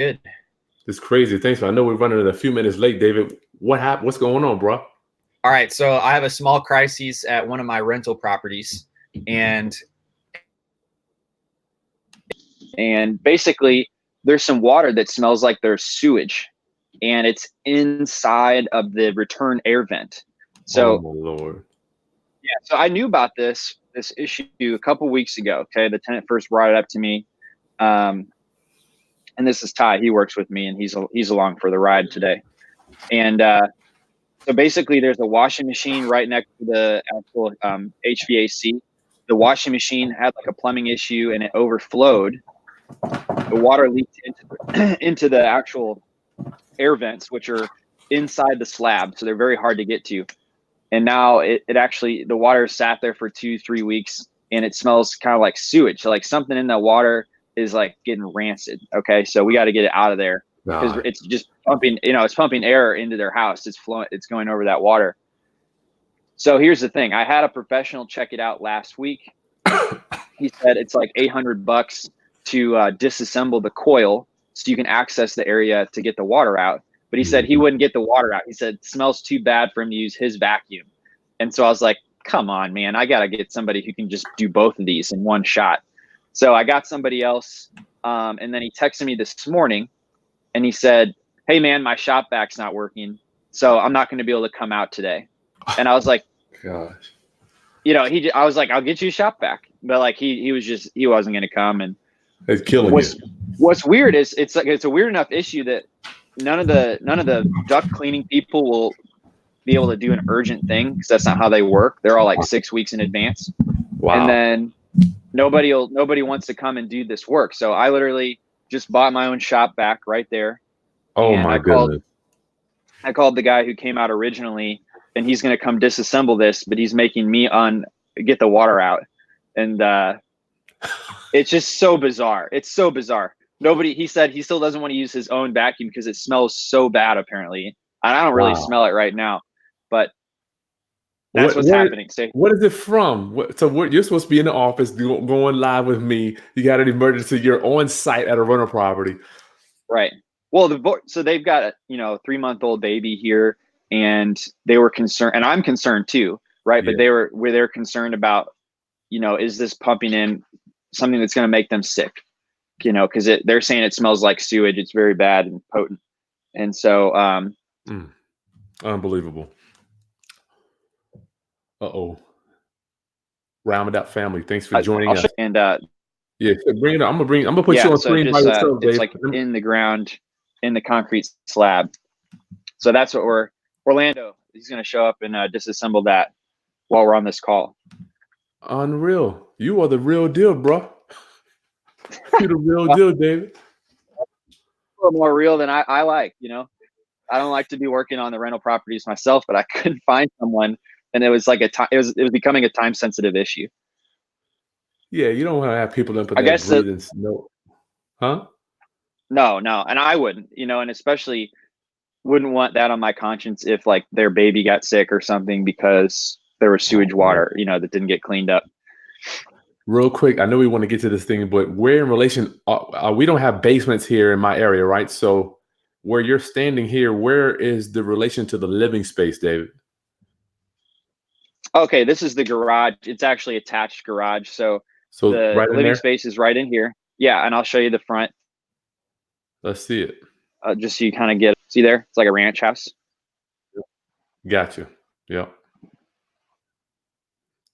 Good. It's crazy. Thanks. I know we're running a few minutes late, David. What happened? What's going on, bro? All right. So I have a small crisis at one of my rental properties, and basically there's some water that smells like there's sewage, and it's inside of the return air vent. So, oh my Lord. yeah. So I knew about this issue a couple weeks ago. Okay, the tenant first brought it up to me, and this is Ty. He works with me, and he's along for the ride today. And so basically, there's a washing machine right next to the actual HVAC. The washing machine had like a plumbing issue, and it overflowed. The water leaked into the actual air vents, which are inside the slab, so they're very hard to get to. And now it actually, the water sat there for 2-3 weeks, and it smells kind of like sewage. So like something in the water is like getting rancid. Okay, so we got to get it out of there because it's just pumping. It's pumping air into their house. It's flowing. It's going over that water. So here's the thing. I had a professional check it out last week. He said it's like $800 to disassemble the coil so you can access the area to get the water out. But he said he wouldn't get the water out. He said it smells too bad for him to use his vacuum. And so I was like, come on, man, I got to get somebody who can just do both of these in one shot. So I got somebody else. And then he texted me this morning and he said, hey, man, my shop vac's not working, so I'm not going to be able to come out today. And I was like, gosh, I was like, I'll get you a shop vac. But like, he wasn't going to come. And it's killing you. What's weird is it's a weird enough issue that none of the duct cleaning people will be able to do an urgent thing because that's not how they work. They're all like 6 weeks in advance. Wow. And then nobody wants to come and do this work. So I literally just bought my own shop vac right there. Oh my goodness. I called the guy who came out originally, and he's going to come disassemble this, but he's making me get the water out. And it's just so bizarre. It's so bizarre. He said he still doesn't want to use his own vacuum because it smells so bad, apparently. And I don't really smell it right now, but that's what's happening. What is it from? So you're supposed to be in the office going live with me. You got an emergency. You're on site at a rental property. Right. Well, so they've got a 3-month-old baby here, and they were concerned, and I'm concerned too, right? But they're concerned about, is this pumping in something that's going to make them sick? Because they're saying it smells like sewage. It's very bad and potent. And so, unbelievable. Round Out family, thanks for joining us. And yeah, bring it up. I'm gonna put you on screen by yourself, it's like in the ground, in the concrete slab. So that's what Orlando, he's gonna show up and disassemble that while we're on this call. Unreal. You are the real deal, bro. You're the real deal, David. A little more real than I like. I don't like to be working on the rental properties myself, but I couldn't find someone, and it was like it was becoming a time sensitive issue. Yeah, you don't want to have people up in that breathing. Huh? No, and I wouldn't, and especially wouldn't want that on my conscience if like their baby got sick or something because there was sewage water, that didn't get cleaned up. Real quick, I know we want to get to this thing, but we're in relation. We don't have basements here in my area, right? So where you're standing here, where is the relation to the living space, David? Okay, this is the garage. It's actually attached garage. So the right living space is right in here. Yeah, and I'll show you the front. Let's see it. Just so you kind of see there. It's like a ranch house. Gotcha. Yep.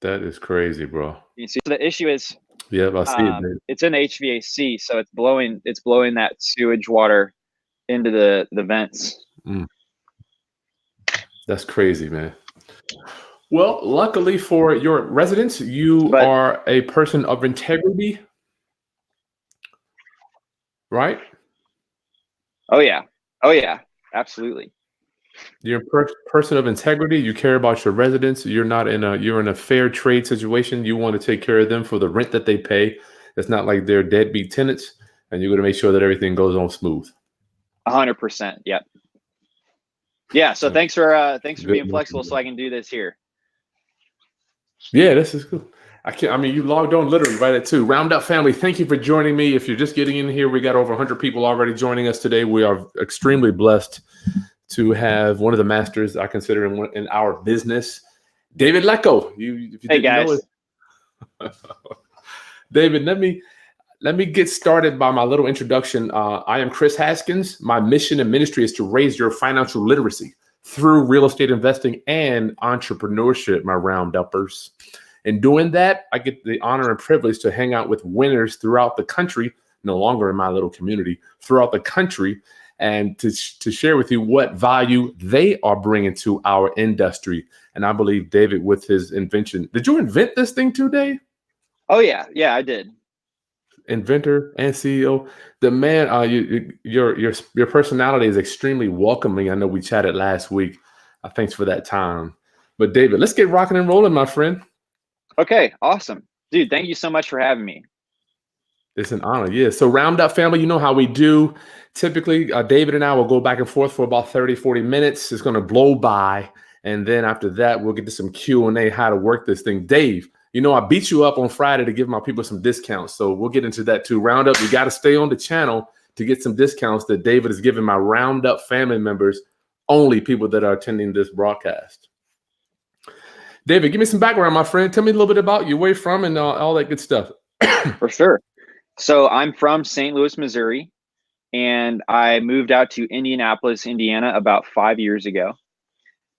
That is crazy, bro. You see, the issue is, yeah, I see it. Dude. It's in HVAC, so it's blowing that sewage water into the vents. That's crazy, man. Well, luckily for your residents, you are a person of integrity, right? Oh yeah, absolutely. You're a person of integrity. You care about your residents. You're in a fair trade situation. You want to take care of them for the rent that they pay. It's not like they're deadbeat tenants, and you're going to make sure that everything goes on smooth. 100%. Yep. Yeah. So thanks for being flexible, so I can do this here. Yeah, this is cool. I mean, you logged on literally right at 2. Round Up family, thank you for joining me. If you're just getting in here, we got over 100 people already joining us today. We are extremely blessed to have one of the masters I consider in our business, David Lecco. If you Hey didn't know guys. it, David, let me get started by my little introduction. I am Chris Haskins. My mission and ministry is to raise your financial literacy through real estate investing and entrepreneurship, my round-uppers. In doing that, I get the honor and privilege to hang out with winners throughout the country, no longer in my little community, throughout the country, and to share with you what value they are bringing to our industry. And I believe David, with his invention, did you invent this thing too, Dave? Oh yeah, I did. Inventor and CEO. The man, your personality is extremely welcoming. I know we chatted last week. Thanks for that time. But David, let's get rocking and rolling, my friend. Okay, awesome. Dude, thank you so much for having me. It's an honor. Yeah. So Round Up family, you know how we do. Typically, David and I will go back and forth for about 30, 40 minutes. It's going to blow by. And then after that, we'll get to some Q&A, how to work this thing. Dave, you know, I beat you up on Friday to give my people some discounts. So we'll get into that too. Round Up, you got to stay on the channel to get some discounts that David is giving my Round Up family members, only people that are attending this broadcast. David, give me some background, my friend. Tell me a little bit about you, where you're from, and all that good stuff. For sure. So I'm from St. Louis, Missouri, and I moved out to Indianapolis, Indiana about 5 years ago.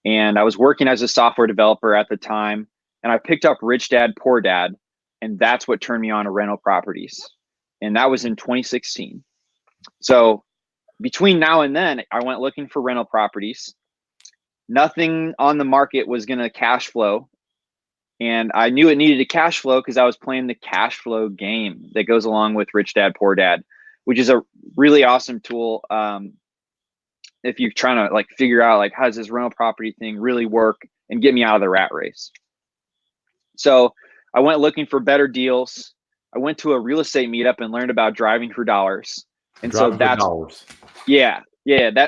And I was working as a software developer at the time, and I picked up Rich Dad, Poor Dad, and that's what turned me on to rental properties. And that was in 2016. So between now and then, I went looking for rental properties. Nothing on the market was going to cash flow. And I knew it needed a cash flow because I was playing the cash flow game that goes along with Rich Dad, Poor Dad, which is a really awesome tool. If you're trying to like figure out like, how does this rental property thing really work and get me out of the rat race? So I went looking for better deals. I went to a real estate meetup and learned about driving for dollars. And driving so that's, for dollars.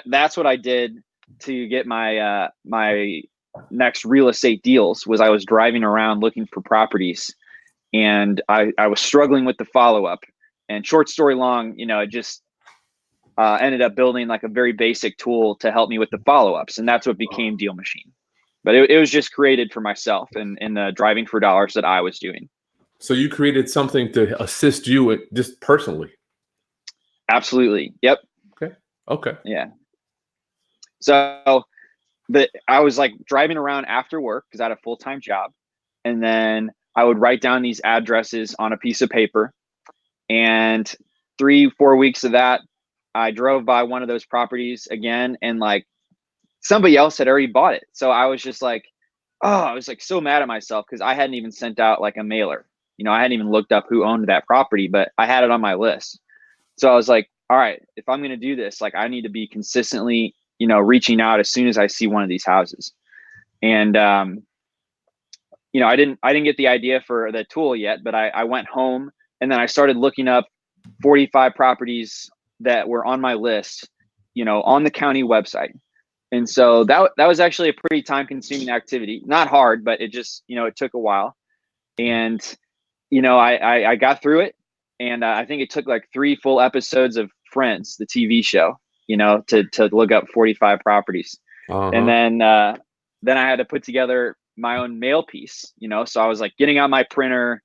That's what I did to get my, my next real estate deals. Was I was driving around looking for properties, and I was struggling with the follow-up. And short story long, you know, it just ended up building like a very basic tool to help me with the follow-ups, and that's what became Deal Machine. But it was just created for myself and the driving for dollars that I was doing. So you created something to assist you just personally. Absolutely. Yep. Okay. Yeah. So I was like driving around after work because I had a full-time job, and then I would write down these addresses on a piece of paper. And 3-4 weeks of that, I drove by one of those properties again, and like somebody else had already bought it. So I was just like, I was like so mad at myself because I hadn't even sent out like a mailer. You know, I hadn't even looked up who owned that property, but I had it on my list. So I was like, all right, if I'm going to do this, like I need to be consistently, you know, reaching out as soon as I see one of these houses. And, you know, I didn't get the idea for the tool yet, but I went home and then I started looking up 45 properties that were on my list, you know, on the county website. And so that was actually a pretty time consuming activity. Not hard, but it just, you know, it took a while. And, you know, I got through it. And I think it took like 3 full episodes of Friends, the TV show, you know, to look up 45 properties. Uh-huh. And then I had to put together my own mail piece, you know, so I was like getting out my printer.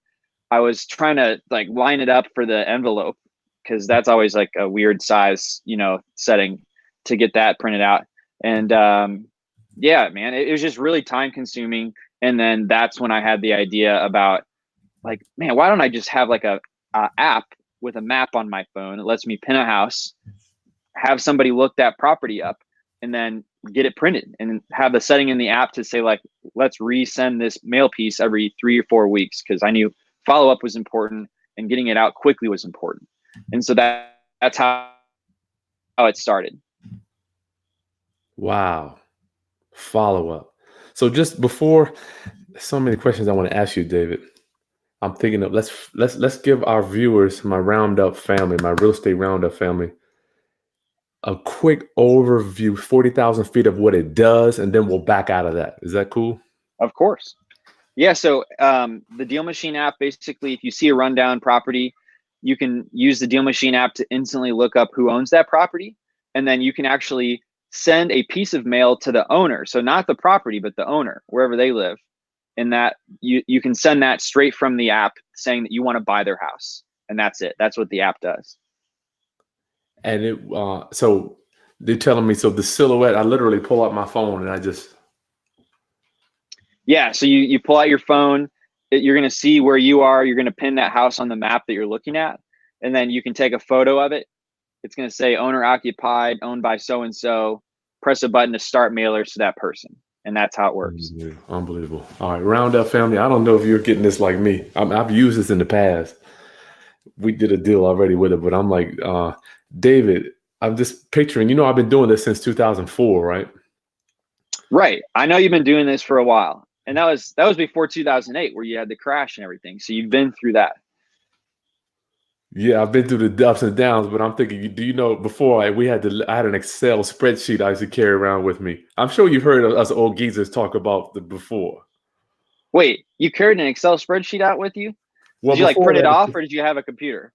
I was trying to like line it up for the envelope because that's always like a weird size, you know, setting to get that printed out. And yeah, man, it was just really time consuming. And then that's when I had the idea about like, man, why don't I just have like a app with a map on my phone? It lets me pin a house, have somebody look that property up, and then get it printed, and have the setting in the app to say like, let's resend this mail piece every 3 or 4 weeks, because I knew follow-up was important and getting it out quickly was important. And so that's how it started. Wow. Follow-up. So just before, so many questions I want to ask you, David. I'm thinking of let's give our viewers, my Roundup family, my real estate Roundup family, a quick overview, 40,000 feet of what it does, and then we'll back out of that. Is that cool? Of course. Yeah, so the Deal Machine app, basically, if you see a rundown property, you can use the Deal Machine app to instantly look up who owns that property, and then you can actually send a piece of mail to the owner. So not the property, but the owner, wherever they live, and that you can send that straight from the app saying that you want to buy their house, and that's it. That's what the app does. And so they're telling me, so the silhouette, I literally pull out my phone and I just, Yeah, so you pull out your phone, you're going to see where you are, you're going to pin that house on the map that you're looking at, and then you can take a photo of it. It's going to say owner occupied, owned by so and so. Press a button to start mailers to that person, and that's how it works. unbelievable. All right, Roundup family. I don't know if you're getting this like me. I've used this in the past. We did a deal already with it, but I'm like, David, I'm just picturing, I've been doing this since 2004, right? Right. I know you've been doing this for a while, and that was before 2008, where you had the crash and everything. So you've been through that. Yeah, I've been through the ups and downs, but I'm thinking, do you know, before I had an Excel spreadsheet I used to carry around with me. I'm sure you've heard of us old geezers talk about the before. Wait, you carried an Excel spreadsheet out with you? Well, Did you like before print it that, off, or did you have a computer?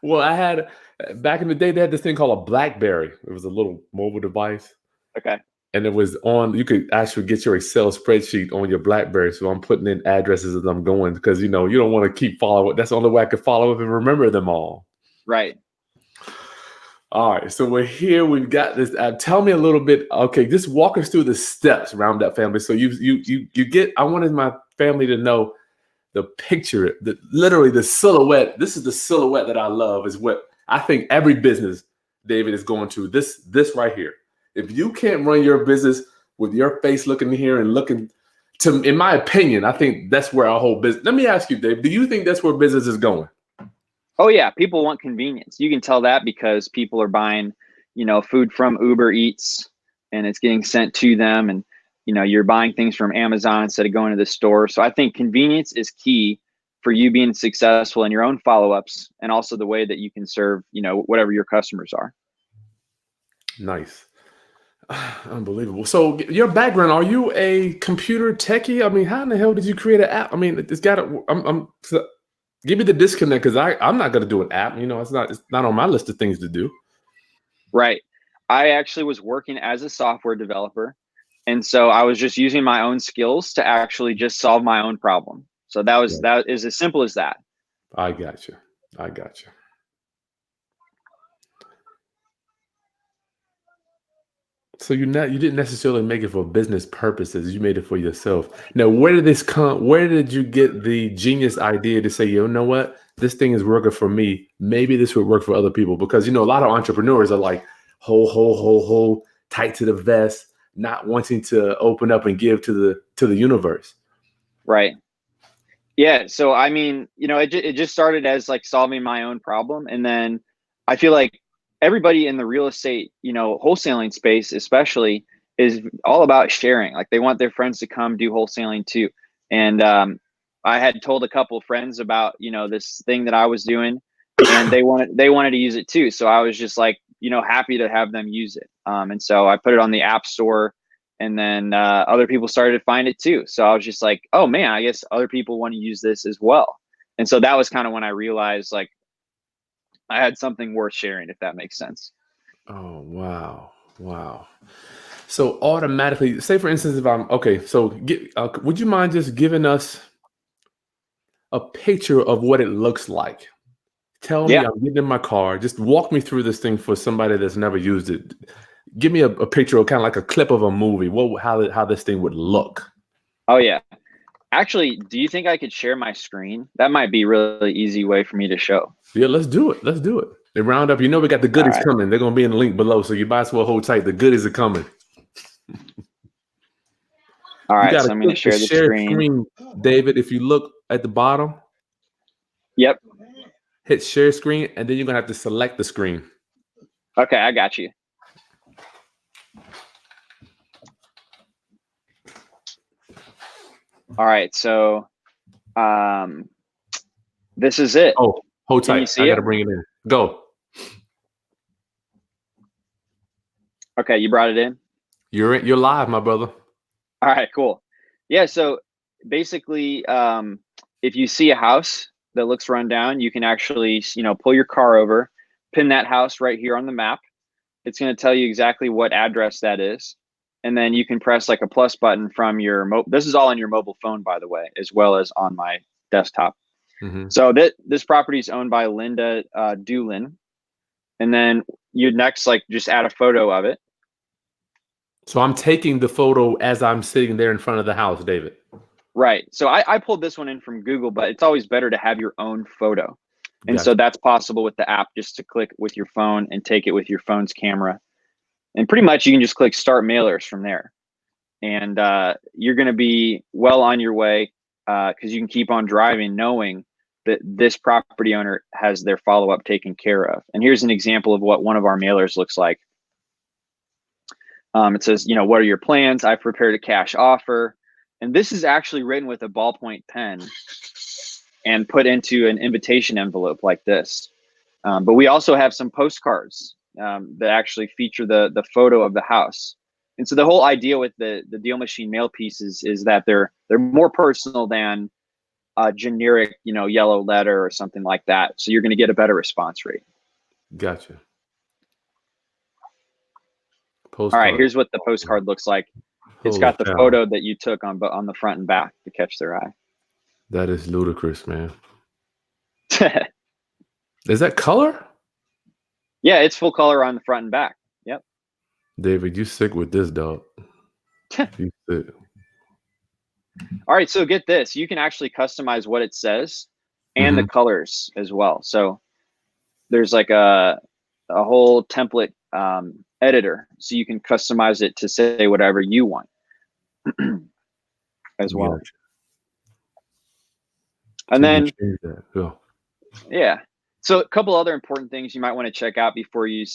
well, I had back in the day, they had this thing called a BlackBerry. It was a little mobile device. Okay. And it was you could actually get your Excel spreadsheet on your BlackBerry. So I'm putting in addresses as I'm going because, you don't want to keep following. That's the only way I could follow up and remember them all. Right. All right. So we're here. We've got this. Tell me a little bit. Okay. Just walk us through the steps around that family. So you get, I wanted my family to know the picture, literally the silhouette. This is the silhouette that I love, is what I think every business, David, is going to. This right here. If you can't run your business with your face looking here and looking to, in my opinion, I think that's where our whole business. Let me ask you, Dave, do you think that's where business is going? Oh yeah, people want convenience. You can tell that because people are buying, food from Uber Eats, and it's getting sent to them, and you're buying things from Amazon instead of going to the store. So I think convenience is key for you being successful in your own follow-ups, and also the way that you can serve, whatever your customers are. Nice. Unbelievable. So your background, are you a computer techie? I mean, how in the hell did you create an app? I mean, it's got to, give me the disconnect, because I'm not going to do an app. It's not on my list of things to do. Right. I actually was working as a software developer. And so I was just using my own skills to actually just solve my own problem. So that is as simple as that. I got you. So you didn't necessarily make it for business purposes. You made it for yourself. Now, where did this come? Where did you get the genius idea to say, you know what, this thing is working for me. Maybe this would work for other people? Because a lot of entrepreneurs are like, ho, tight to the vest, not wanting to open up and give to the universe. Right. Yeah. So I mean, it just started as like solving my own problem, and then I feel like everybody in the real estate, wholesaling space especially, is all about sharing. Like they want their friends to come do wholesaling too. And I had told a couple of friends about this thing that I was doing, and they wanted to use it too. So I was just like happy to have them use it. And so I put it on the App Store, and then other people started to find it too. So I was just like, oh man, I guess other people want to use this as well. And so that was kind of when I realized like I had something worth sharing, if that makes sense. Oh, wow. So automatically, say for instance, if I'm okay, so would you mind just giving us a picture of what it looks like? Tell me, Yeah. I'm getting in my car. Just walk me through this thing for somebody that's never used it. Give me a picture, of kind of like a clip of a movie. How this thing would look. Oh yeah. Actually, do you think I could share my screen? That might be a really easy way for me to show. Yeah, let's do it. They round up. We got the goodies coming. They're gonna be in the link below, so you might as well hold tight. The goodies are coming. All right, so gotta I'm going to share the screen. David. If you look at the bottom, Yep. hit share screen, and then you're gonna have to select the screen. Okay, I got you. All right, so this is it. Oh, hold tight. Can you see I gotta it? bring it in. Go. Okay, you brought it in? You're live, my brother. All right, cool. Yeah. So basically, if you see a house that looks run down, you can actually, pull your car over, pin that house right here on the map. It's going to tell you exactly what address that is. And then you can press like a plus button from your this is all on your mobile phone, by the way, as well as on my desktop. Hmm. So this property is owned by Linda Doolin. And then you'd next like just add a photo of it. So I'm taking the photo as I'm sitting there in front of the house, David. Right. So I pulled this one in from Google, but it's always better to have your own photo. And so Gotcha. that's possible with the app, just to click with your phone and take it with your phone's camera. And pretty much you can just click start mailers from there. And you're going to be well on your way because you can keep on driving knowing that this property owner has their follow-up taken care of. And here's an example of what one of our mailers looks like. It says, what are your plans? I've prepared a cash offer. And this is actually written with a ballpoint pen and put into an invitation envelope like this. But we also have some postcards that actually feature the photo of the house. And so the whole idea with the Deal Machine mail pieces is that they're more personal than a generic, yellow letter or something like that. So you're going to get a better response rate. Gotcha. All right, Postcard. here's what the postcard looks like. It's Holy got the cow. photo that you took on the front and back to catch their eye. That is ludicrous, man. Is that color? Yeah, it's full color on the front and back. Yep. David, you sick with this, dog. You sick. All right, so get this. You can actually customize what it says and the Mhm. colors as well. So there's like a whole template editor, so you can customize it to say whatever you want as well. Gotcha. And So you can then, change that. Yeah. yeah. So a couple other important things you might want to check out before you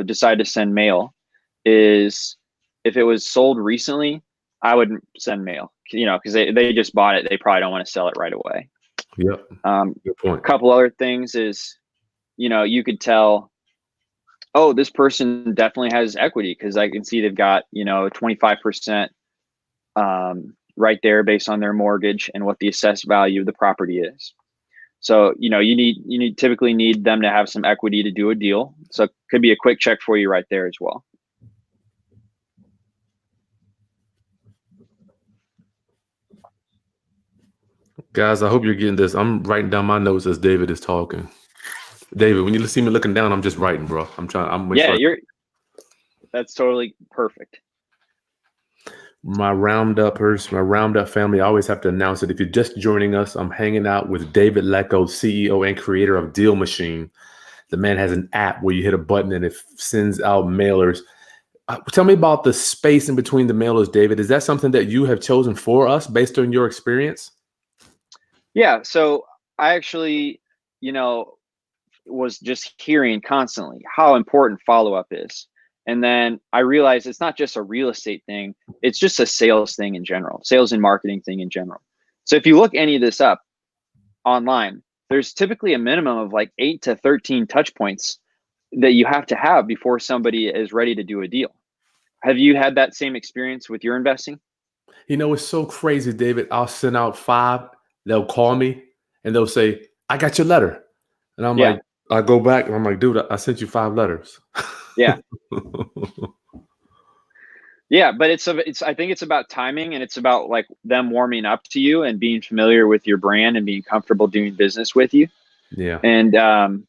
decide to send mail is if it was sold recently, I wouldn't send mail, because they just bought it. They probably don't want to sell it right away. Yep. Good A point. couple other things is, you could tell, oh, this person definitely has equity because I can see they've got 25% right there based on their mortgage and what the assessed value of the property is. So you typically need them to have some equity to do a deal. So it could be a quick check for you right there as well. Guys, I hope you're getting this. I'm writing down my notes as David is talking. David, when you see me looking down, I'm just writing, bro. That's totally perfect. My roundup family, I always have to announce it. If you're just joining us, I'm hanging out with David Lecko, CEO and creator of Deal Machine. The man has an app where you hit a button and it sends out mailers. Tell me about the space in between the mailers, David. Is that something that you have chosen for us based on your experience? Yeah. So I actually, was just hearing constantly how important follow-up is. And then I realized it's not just a real estate thing. It's just a sales thing in general, sales and marketing thing in general. So if you look any of this up online, there's typically a minimum of like 8 to 13 touch points that you have to have before somebody is ready to do a deal. Have you had that same experience with your investing? It's so crazy, David. I'll send out 5. They'll call me and they'll say, I got your letter. And I'm Yeah. like, I go back and I'm like, dude, I sent you 5 letters. Yeah. Yeah, but I think it's about timing, and it's about like them warming up to you and being familiar with your brand and being comfortable doing business with you. Yeah. And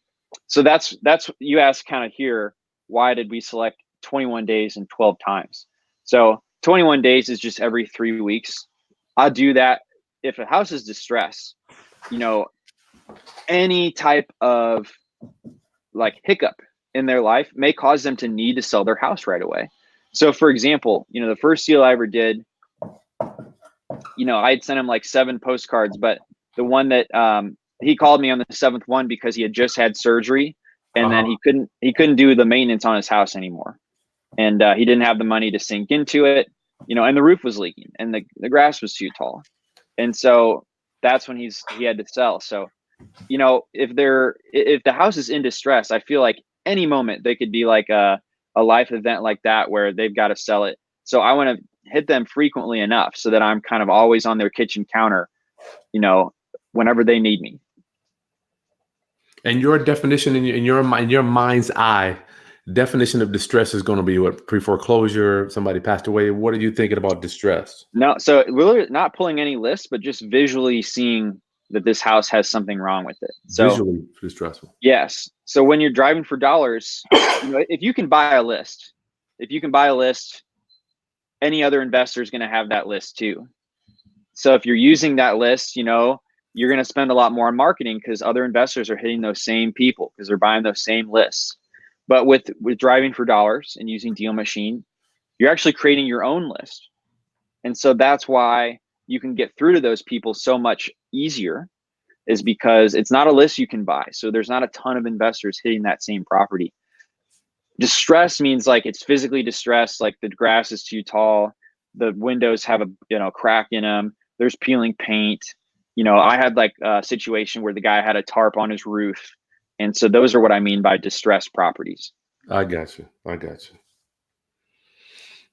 so that's you asked kind of here, why did we select 21 days and 12 times? So 21 days is just every 3 weeks. I'll do that if a house is distressed, any type of like hiccup in their life may cause them to need to sell their house right away. So for example, the first deal I ever did, I'd sent him like 7 postcards, but the one that he called me on the 7th one because he had just had surgery, and then he couldn't do the maintenance on his house anymore, and he didn't have the money to sink into it, and the roof was leaking and the grass was too tall, and so that's when he had to sell. So if the house is in distress, I feel like any moment they could be like a life event like that where they've got to sell it. So I want to hit them frequently enough so that I'm kind of always on their kitchen counter, whenever they need me. And your definition in your mind's eye, definition of distress is going to be what? Pre-foreclosure, somebody passed away. What are you thinking about distress? No, so we're not pulling any lists, but just visually seeing that this house has something wrong with it. So Visually distressful. yes. So when you're driving for dollars, if you can buy a list, any other investor is going to have that list too. So if you're using that list, you're going to spend a lot more on marketing because other investors are hitting those same people because they're buying those same lists. But with driving for dollars and using Deal Machine, you're actually creating your own list. And so that's why you can get through to those people so much easier, is because it's not a list you can buy. So there's not a ton of investors hitting that same property. Distress means like it's physically distressed, like the grass is too tall, the windows have a crack in them, there's peeling paint. I had like a situation where the guy had a tarp on his roof. And so those are what I mean by distressed properties. I got you.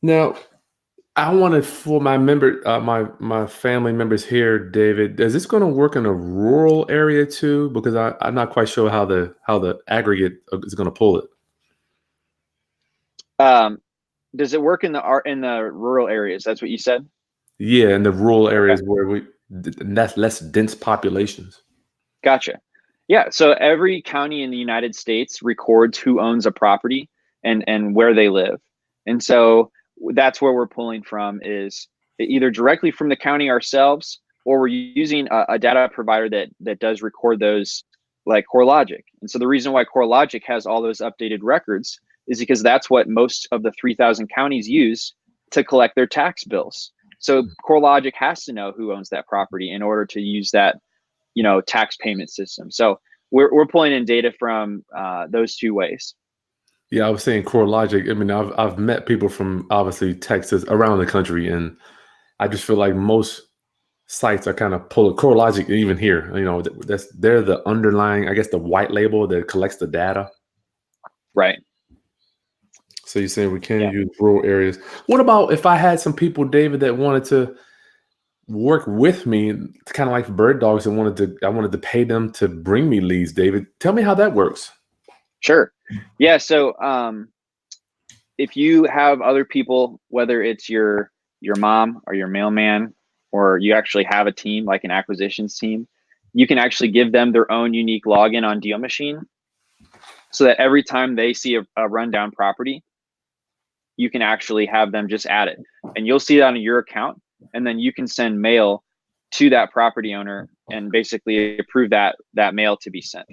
Now, I wanted for my my family members here, David, is this going to work in a rural area too? Because I'm not quite sure how the aggregate is going to pull it. Does it work in the rural areas? That's what you said? Yeah, in the rural areas where that's less dense populations. Gotcha. Yeah. So every county in the United States records who owns a property and where they live. And so that's where we're pulling from, is either directly from the county ourselves, or we're using a data provider that does record those, like CoreLogic. And so the reason why CoreLogic has all those updated records is because that's what most of the 3,000 counties use to collect their tax bills. So CoreLogic has to know who owns that property in order to use that, tax payment system. So we're pulling in data from those two ways. Yeah, I was saying CoreLogic. I mean, I've met people from obviously Texas around the country, and I just feel like most sites are kind of pulling CoreLogic. Even here, they're the underlying, I guess, the white label that collects the data. Right. So you're saying we can use rural areas. What about if I had some people, David, that wanted to work with me, kind of like bird dogs, and I wanted to pay them to bring me leads, David? Tell me how that works. Sure. Yeah. So if you have other people, whether it's your mom or your mailman, or you actually have a team like an acquisitions team, you can actually give them their own unique login on Deal Machine, so that every time they see a rundown property, you can actually have them just add it, and you'll see that on your account, and then you can send mail to that property owner and basically approve that mail to be sent.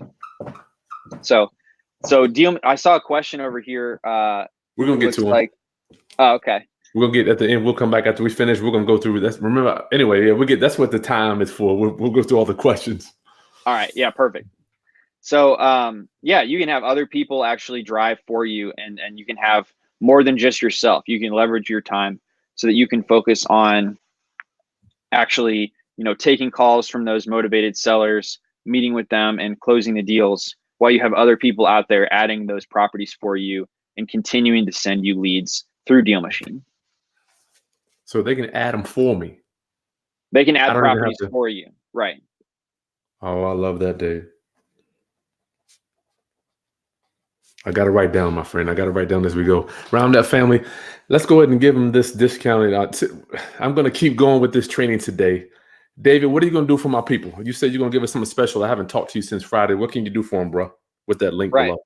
So Deal. I saw a question over here. We're gonna get to them. Oh, okay. We're gonna get at the end. We'll come back after we finish. We're gonna go through this. Remember, anyway, yeah, that's what the time is for. We'll go through all the questions. All right. Yeah. Perfect. So you can have other people actually drive for you, and you can have more than just yourself. You can leverage your time so that you can focus on actually, taking calls from those motivated sellers, meeting with them, and closing the deals, while you have other people out there adding those properties for you and continuing to send you leads through Deal Machine. So they can add them for me. They can add properties for you. Right. Oh, I love that, Dave. I got to write down, my friend. I got to write down as we go. Round Up family, let's go ahead and give them this discounted. I'm going to keep going with this training today. David, what are you going to do for my people? You said you're going to give us something special. I haven't talked to you since Friday. What can you do for them, bro, with that link below?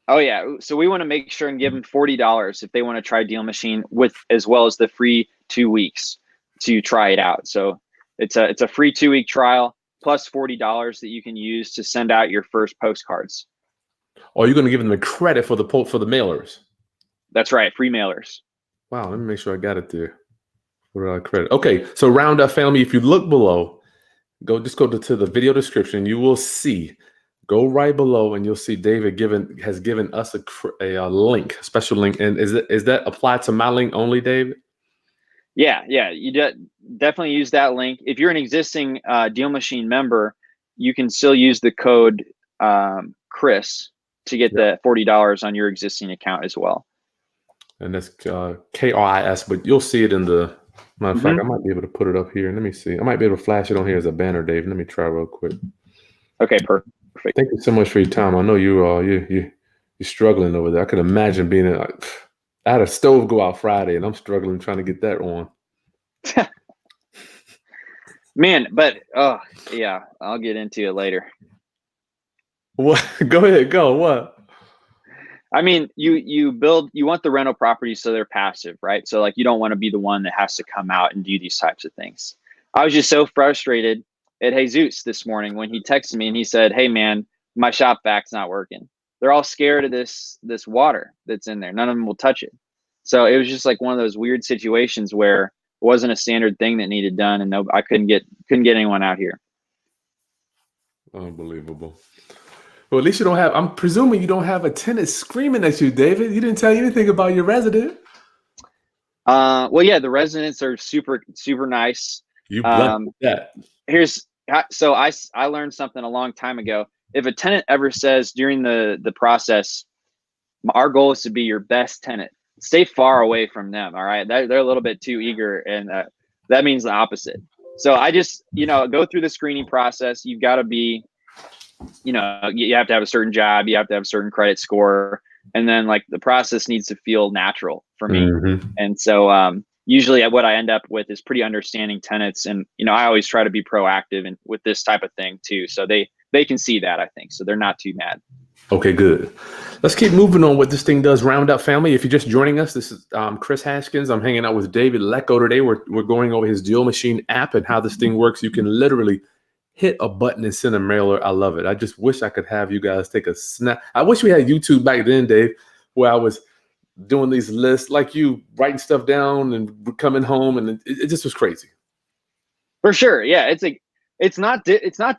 Oh, yeah. So we want to make sure and give them $40 if they want to try Deal Machine, as well as the free 2 weeks to try it out. So it's a free 2-week trial plus $40 that you can use to send out your first postcards. Or you're going to give them the credit for the mailers? That's right. Free mailers. Wow. Let me make sure I got it there. For credit. Okay. So Round Up family, if you look below, just go to the video description. You will see. Go right below, and you'll see David has given us a link, a special link. And is that applied to my link only, David? Yeah. You definitely use that link. If you're an existing Deal Machine member, you can still use the code Chris to get the $40 on your existing account as well. And that's KRIS, but you'll see it in the Matter of fact, I might be able to put it up here. Let me see. I might be able to flash it on here as a banner, Dave. Let me try real quick. Okay, perfect. Thank you so much for your time. I know you're struggling over there. I can imagine being I had a stove go out Friday, and I'm struggling trying to get that on. Man, but oh yeah, I'll get into it later. What? Go ahead. Go. What? I mean, you want the rental properties so they're passive, right? So like you don't want to be the one that has to come out and do these types of things. I was just so frustrated at Jesus this morning when he texted me and he said, "Hey man, my shop vac's not working. They're all scared of this water that's in there. None of them will touch it." So it was just like one of those weird situations where it wasn't a standard thing that needed done, and I couldn't get anyone out here. Unbelievable. Well, at least you don't have. I'm presuming you don't have a tenant screaming at you, David. You didn't tell you anything about your resident. Well, yeah, the residents are super nice. You blessed that. So I learned something a long time ago. If a tenant ever says during the process, our goal is to be your best tenant, stay far away from them. All right, they're a little bit too eager, and that means the opposite. So I just go through the screening process. You've got to be, you have to have a certain job, you have to have a certain credit score, and then like the process needs to feel natural for me. And so usually what I end up with is pretty understanding tenants, and I always try to be proactive and with this type of thing too, so they can see that, I think, so they're not too mad. Okay, good. Let's keep moving on what this thing does. Round Up family, if you're just joining us, this is Chris Haskins. I'm hanging out with David Lecko today. We're going over his Deal Machine app and how this thing works. You can literally hit a button and send a mailer. I love it. I just wish I could have you guys take a snap. I wish we had YouTube back then, Dave, where I was doing these lists like you, writing stuff down and coming home, and it just was crazy. For sure, yeah. It's not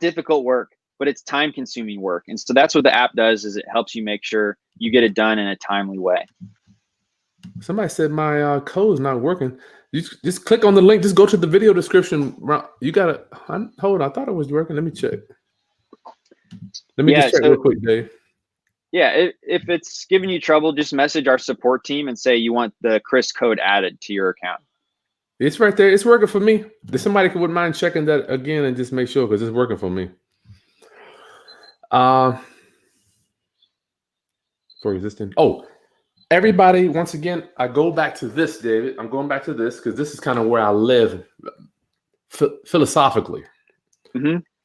difficult work, but it's time consuming work. And so that's what the app does, is it helps you make sure you get it done in a timely way. Somebody said my code's not working. You just click on the link. Just go to the video description. You gotta hold on. I thought it was working. Let me check. Let me just check real quick, Dave. Yeah, if it's giving you trouble, just message our support team and say you want the Chris code added to your account. It's right there. It's working for me. If somebody wouldn't mind checking that again and just make sure, because it's working for me. For existing. Oh, everybody, once again, I go back to this, David. I'm going back to this because this is kind of where I live philosophically.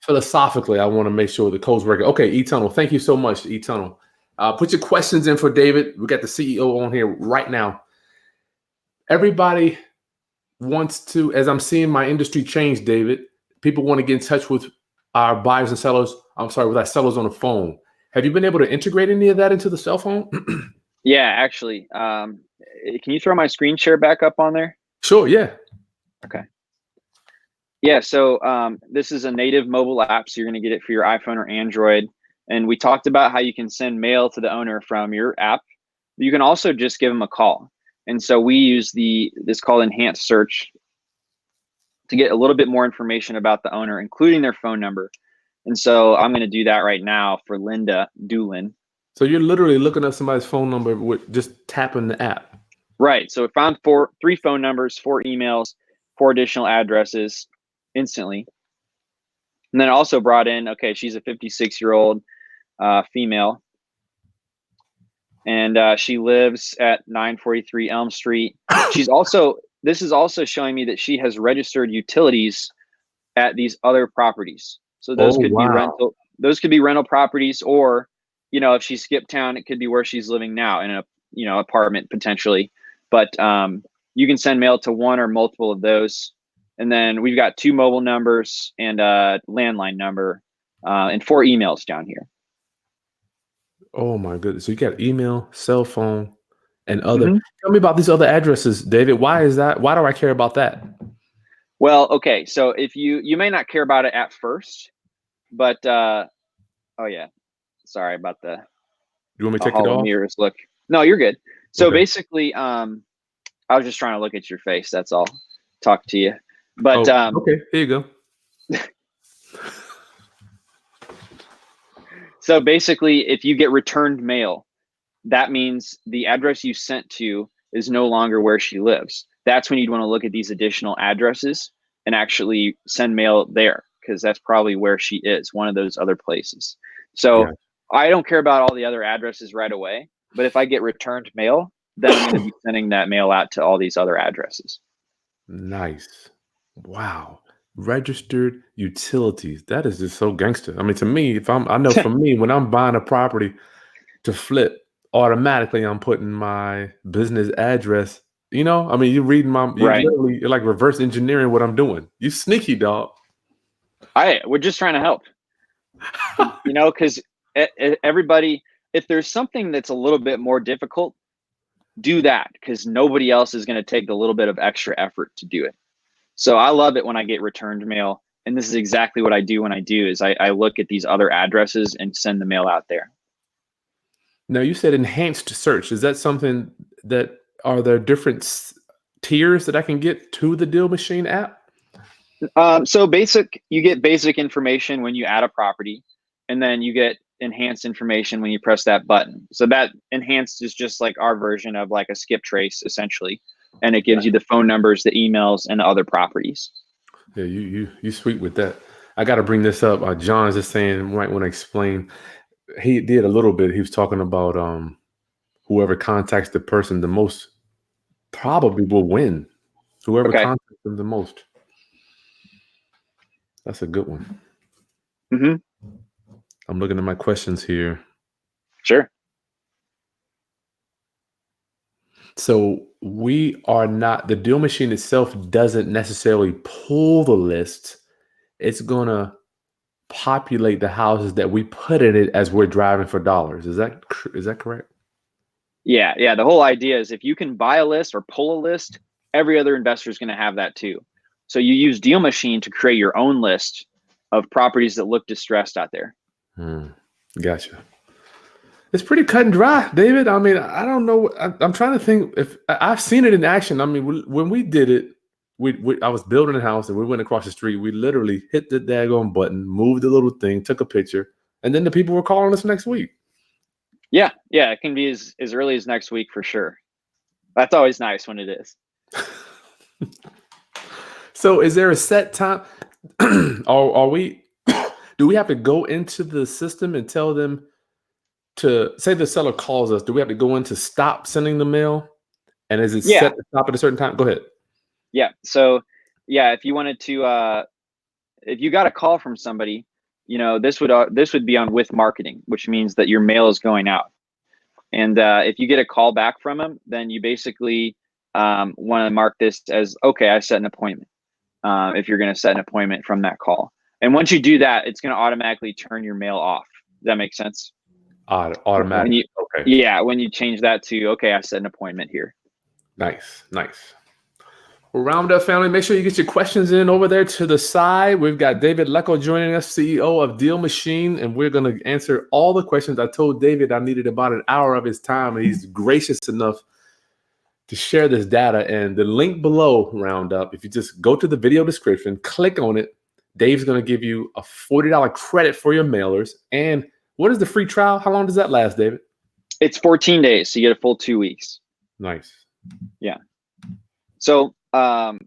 Philosophically, I want to make sure the code's working. Okay, E-Tunnel. Thank you so much, E-Tunnel. Put your questions in for David. We got the CEO on here right now. Everybody wants to, as I'm seeing my industry change, David, people want to get in touch with our buyers and sellers. I'm sorry, with our sellers on the phone. Have you been able to integrate any of that into the cell phone? Yeah, actually. Can you throw my screen share back up on there? Sure, yeah. Okay. Yeah, so this is a native mobile app, so you're going to get it for your iPhone or Android. And we talked about how you can send mail to the owner from your app. You can also just give them a call. And so we use this called enhanced search to get a little bit more information about the owner, including their phone number. And so I'm going to do that right now for Linda Doolin. So you're literally looking up somebody's phone number with just tapping the app. Right. So we found 3 phone numbers, 4 emails, 4 additional addresses instantly. And then it also brought in, okay, she's a 56-year-old female. And she lives at 943 Elm Street. This is also showing me that she has registered utilities at these other properties. So those be rental. Those could be rental properties, or, if she skipped town, it could be where she's living now in a, apartment potentially. But you can send mail to one or multiple of those. And then we've got 2 mobile numbers and a landline number and 4 emails down here. Oh my goodness. So you got email, cell phone, and other. Tell me about these other addresses, David. Why is that? Why do I care about that? Well, okay. So if you may not care about it at first, but oh yeah, sorry about the. You want me to take it off? Mirrors look. No, you're good. So basically, I was just trying to look at your face. That's all. Talk to you. But okay, here you go. So basically, if you get returned mail, that means the address you sent to is no longer where she lives. that's when you'd want to look at these additional addresses and actually send mail there, because that's probably where she is, one of those other places. So Yeah. I don't care about all the other addresses right away, but if I get returned mail, then I'm going to be sending that mail out to all these other addresses. Nice. Wow. Registered utilities. That is just so gangster. I mean, to me, I know for me, when I'm buying a property to flip, automatically I'm putting my business address. You know, I mean, Right. you're like reverse engineering what I'm doing. You sneaky dog. We're just trying to help, because everybody, if there's something that's a little bit more difficult, do that, because nobody else is going to take a little bit of extra effort to do it. So I love it when I get returned mail. And this is exactly what I do when I do is I look at these other addresses and send the mail out there. Now, you said enhanced search. Is that something that are there different tiers that I can get to the Deal Machine app? So you get basic information when you add a property, and then you get enhanced information when you press that button. So that enhanced is just like our version of like a skip trace, essentially. And it gives you the phone numbers, the emails, and the other properties. Yeah, you sweet with that. I got to bring this up. John is just saying, might want to explain. He did a little bit. He was talking about whoever contacts the person the most probably will win. Whoever Okay. contacts them the most. That's a good one. Mm-hmm. I'm looking at my questions here. Sure. So the Deal Machine itself doesn't necessarily pull the list. It's going to populate the houses that we put in it as we're driving for dollars. Is that correct? Yeah. The whole idea is if you can buy a list or pull a list, every other investor is going to have that too. So you use Deal Machine to create your own list of properties that look distressed out there. Gotcha. It's pretty cut and dry, David. I mean, I don't know. I'm trying to think if I've seen it in action. I mean, when we did it, I was building a house and we went across the street. We literally hit the daggone button, moved the little thing, took a picture, and then the people were calling us next week. Yeah. It can be as early as next week for sure. That's always nice when it is. So is there a set time? Do we have to go into the system and tell them to say the seller calls us? Do we have to go in to stop sending the mail? And is it set to stop at a certain time? Go ahead. Yeah. So if you wanted to, if you got a call from somebody, this would be on with marketing, which means that your mail is going out. And if you get a call back from them, then you basically want to mark this as, okay, I set an appointment. If you're going to set an appointment from that call. And once you do that, it's going to automatically turn your mail off. Does that make sense? Automatically. Okay. Yeah. When you change that to, okay, I set an appointment here. Nice. Well, round up, family. Make sure you get your questions in over there to the side. We've got David Lecco joining us, CEO of Deal Machine, and we're going to answer all the questions. I told David I needed about an hour of his time, and he's gracious enough to share this data. And the link below, Roundup, if you just go to the video description, click on it, Dave's going to give you a $40 credit for your mailers. And what is the free trial? How long does that last, David? It's 14 days. So you get a full 2 weeks. Nice. Yeah. So a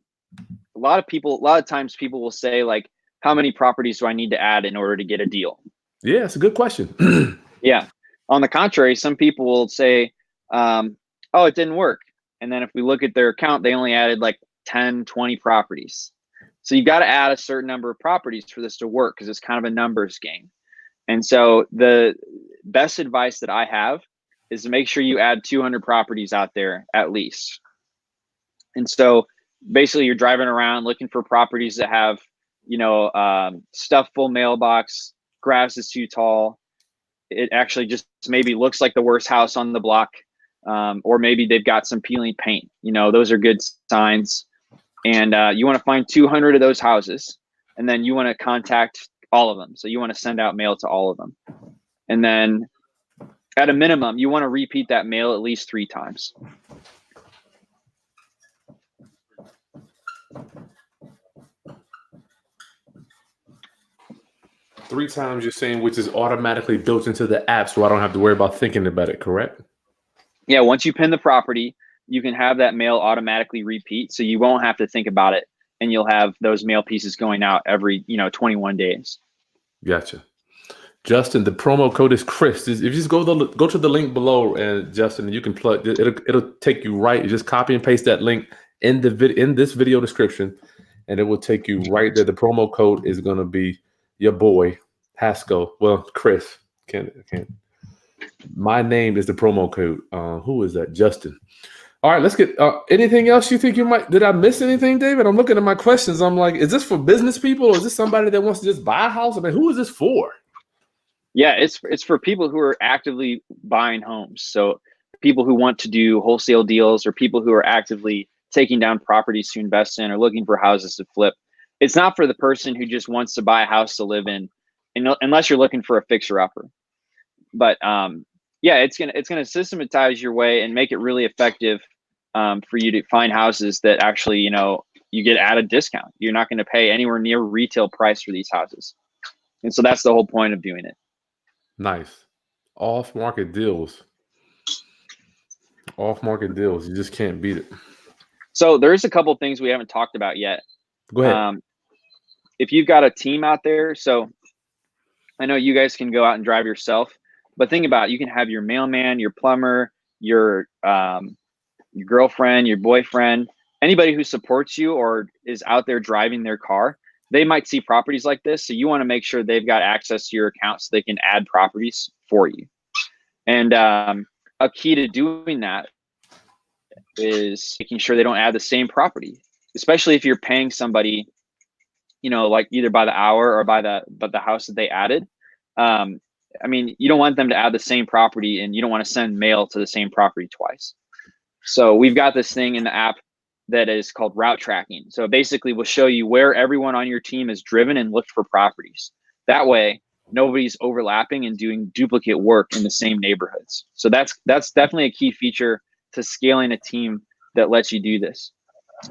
lot of times people will say, like, how many properties do I need to add in order to get a deal? Yeah, it's a good question. Yeah. On the contrary, some people will say, oh, it didn't work. And then if we look at their account, they only added like 10, 20 properties. So you got to add a certain number of properties for this to work, because it's kind of a numbers game. And so the best advice that I have is to make sure you add 200 properties out there at least. And so basically you're driving around looking for properties that have, stuffed full mailbox, grass is too tall. It actually just maybe looks like the worst house on the block. Or maybe they've got some peeling paint. Those are good signs. And you want to find 200 of those houses, and then you want to contact all of them. So you want to send out mail to all of them. And then at a minimum, you want to repeat that mail at least 3 times. Three times you're saying, which is automatically built into the app, so I don't have to worry about thinking about it, correct? Yeah, once you pin the property, you can have that mail automatically repeat, so you won't have to think about it, and you'll have those mail pieces going out every 21 days. Gotcha. Justin, the promo code is Chris. If you just go to the link below, and Justin, you can plug. It'll take you right. You just copy and paste that link in this video description, and it will take you right there. The promo code is going to be your boy Haskell. Well, Chris. Can't. My name is the promo code. Who is that? Justin. All right, let's get anything else you think you might. Did I miss anything, David? I'm looking at my questions. I'm like, is this for business people, or is this somebody that wants to just buy a house? I mean, who is this for? Yeah, it's for people who are actively buying homes. So people who want to do wholesale deals, or people who are actively taking down properties to invest in, or looking for houses to flip. It's not for the person who just wants to buy a house to live in, unless you're looking for a fixer-upper. But yeah, it's gonna systematize your way and make it really effective for you to find houses that actually you get at a discount. You're not going to pay anywhere near retail price for these houses, and so that's the whole point of doing it. Nice. Off-market deals. Off-market deals. You just can't beat it. So there's a couple things we haven't talked about yet. Go ahead. If you've got a team out there, so I know you guys can go out and drive yourself, but think about it. You can have your mailman, your plumber, your girlfriend, your boyfriend, anybody who supports you or is out there driving their car. They might see properties like this, so you want to make sure they've got access to your account so they can add properties for you. And a key to doing that is making sure they don't add the same property, especially if you're paying somebody, like either by the hour or by the house that they added. I mean, you don't want them to add the same property, and you don't want to send mail to the same property twice. So we've got this thing in the app that is called route tracking. So basically we'll show you where everyone on your team has driven and looked for properties. That way, nobody's overlapping and doing duplicate work in the same neighborhoods. So that's definitely a key feature to scaling a team that lets you do this.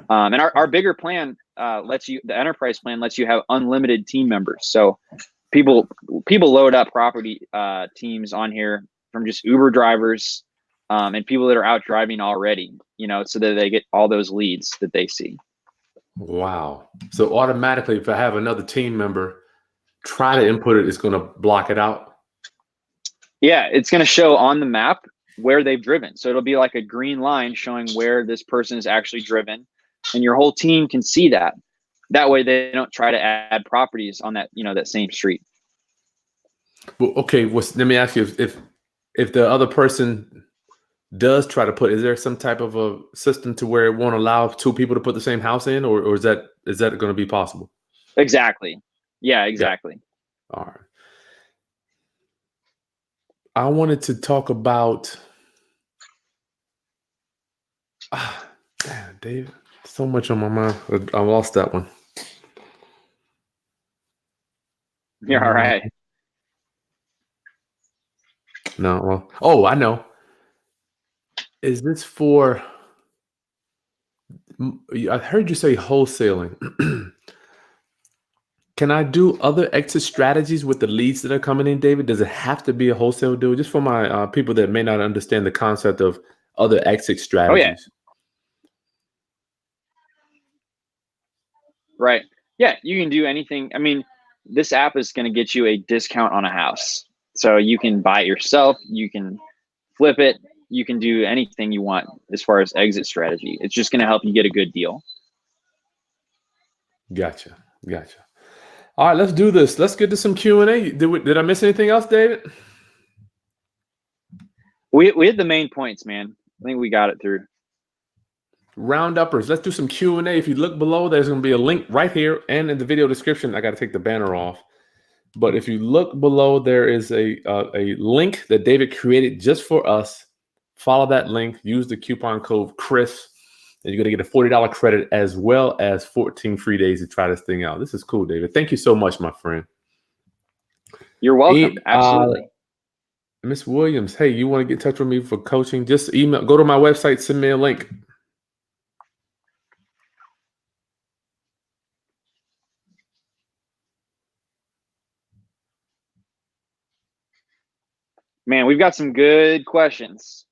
And our bigger plan the enterprise plan lets you have unlimited team members. So people load up property teams on here from just Uber drivers and people that are out driving already, so that they get all those leads that they see. Wow. So automatically, if I have another team member try to input it, it's going to block it out? Yeah, it's going to show on the map where they've driven. So it'll be like a green line showing where this person is actually driven, and your whole team can see that. That way they don't try to add properties on that, that same street. Well, okay. Let me ask you, if the other person does try to put, is there some type of a system to where it won't allow two people to put the same house in, or is that going to be possible? Exactly. Yeah, exactly. Yeah. All right. I wanted to talk about, damn, David, so much on my mind. I lost that one. You're all right. No, well, oh, I know. Is this for, I heard you say wholesaling. Can I do other exit strategies with the leads that are coming in, David? Does it have to be a wholesale deal? Just for my people that may not understand the concept of other exit strategies. Oh, yeah. Right. Yeah, you can do anything. I mean, this app is going to get you a discount on a house. So you can buy it yourself. You can flip it. You can do anything you want as far as exit strategy. It's just going to help you get a good deal. Gotcha. All right, let's do this. Let's get to some Q&A. Did I miss anything else, David? We had the main points, man. I think we got it through. Round uppers. Let's do some Q&A. If you look below, there's going to be a link right here and in the video description. I got to take the banner off. But if you look below, there is a link that David created just for us. Follow that link. Use the coupon code Chris. And you're going to get a $40 credit as well as 14 free days to try this thing out. This is cool, David. Thank you so much, my friend. You're welcome. Absolutely. Miss Williams, hey, you want to get in touch with me for coaching? Just go to my website, send me a link. Man, we've got some good questions.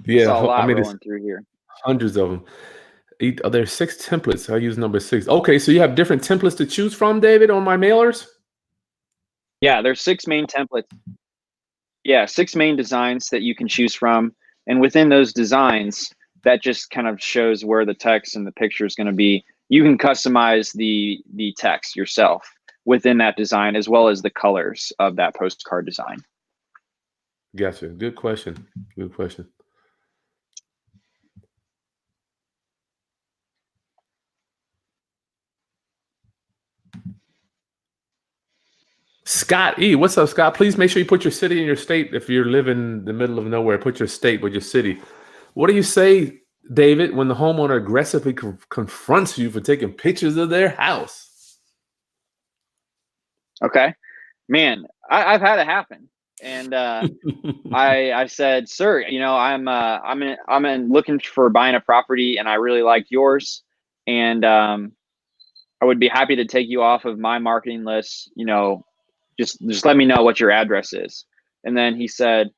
Yeah, a lot rolling through here. hundreds of them. There's 6 templates. I use number 6. Okay, so you have different templates to choose from, David, on my mailers? Yeah, there's 6 main templates. Yeah, 6 main designs that you can choose from. And within those designs, that just kind of shows where the text and the picture is going to be. You can customize the text yourself within that design, as well as the colors of that postcard design. Gotcha. Good question. Good question. Scott E. What's up, Scott? Please make sure you put your city and your state. If you're living in the middle of nowhere, put your state with your city. What do you say, David, when the homeowner aggressively confronts you for taking pictures of their house? Okay, man, I've had it happen, and I said, sir, you know, I'm in looking for buying a property, and I really like yours, and I would be happy to take you off of my marketing list. You know, just let me know what your address is. And then he said,